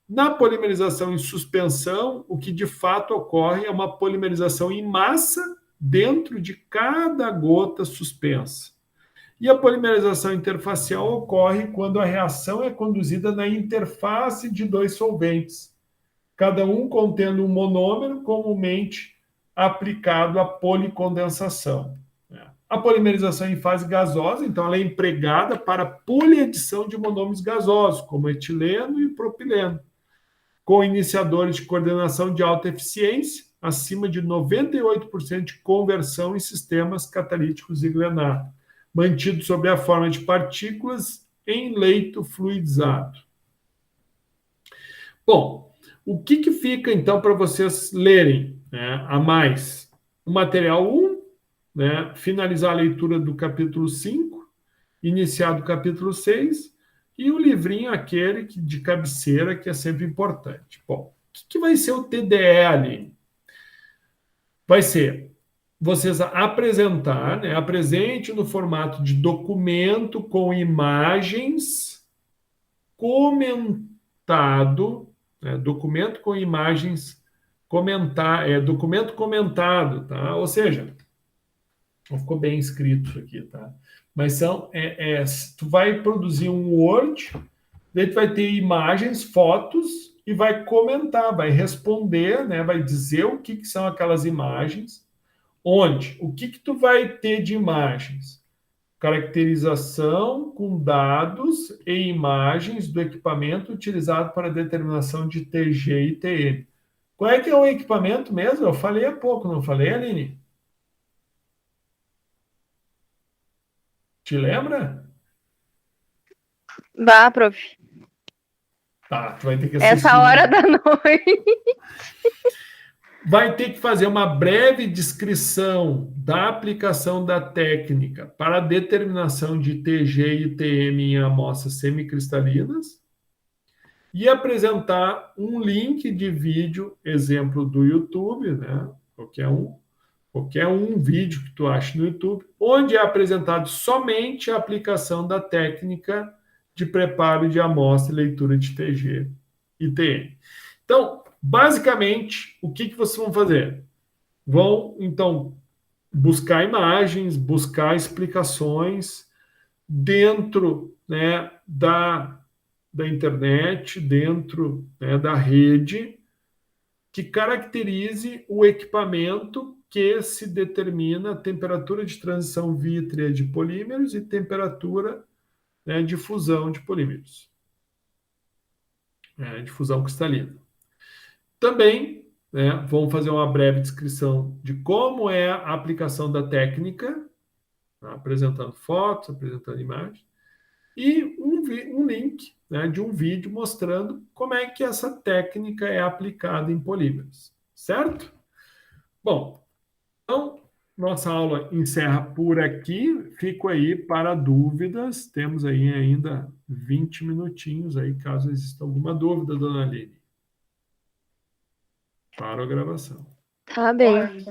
Na polimerização em suspensão, o que de fato ocorre é uma polimerização em massa dentro de cada gota suspensa. E a polimerização interfacial ocorre quando a reação é conduzida na interface de dois solventes, cada um contendo um monômero comumente aplicado à policondensação. A polimerização em fase gasosa, então, ela é empregada para poliadição de monômeros gasosos, como etileno e propileno, com iniciadores de coordenação de alta eficiência, acima de 98% de conversão em sistemas catalíticos Ziegler-Natta, mantido sob a forma de partículas em leito fluidizado. Bom, o que fica, então, para vocês lerem, né, a mais? O material 1, né, finalizar a leitura do capítulo 5, iniciar do capítulo 6, e o livrinho aquele de cabeceira, que é sempre importante. Bom, o que vai ser o TDE ali? Vai ser vocês apresentar, né, apresente no formato de documento com imagens comentado, né, documento com imagens documento comentado, tá? Ou seja, não ficou bem escrito isso aqui, tá? Mas tu vai produzir um Word, daí tu vai ter imagens, fotos e vai comentar, vai responder, né? Vai dizer o que são aquelas imagens, onde, o que tu vai ter de imagens? Caracterização com dados e imagens do equipamento utilizado para determinação de TG e TM. Qual é que é o equipamento mesmo? Eu falei há pouco, não falei, Aline? Te lembra? Bah, prof. Tá, tu vai ter que assistir. Essa hora da noite. Vai ter que fazer uma breve descrição da aplicação da técnica para a determinação de TG e TM em amostras semicristalinas e apresentar um link de vídeo, exemplo do YouTube, né, qualquer um vídeo que tu ache no YouTube, onde é apresentado somente a aplicação da técnica de preparo de amostra e leitura de TG e TN. Então, basicamente, o que vocês vão fazer? Vão, então, buscar imagens, buscar explicações dentro, né, da internet, dentro, né, da rede, que caracterize o equipamento que se determina a temperatura de transição vítrea de polímeros e temperatura, né, de fusão de polímeros, né, de fusão cristalina. Também, né, vamos fazer uma breve descrição de como é a aplicação da técnica, tá, apresentando fotos, apresentando imagens, e um link, né, de um vídeo mostrando como é que essa técnica é aplicada em polímeros, certo? Bom, então, nossa aula encerra por aqui. Fico aí para dúvidas. Temos aí ainda 20 minutinhos aí, caso exista alguma dúvida, dona Aline. Para a gravação. Tá bem.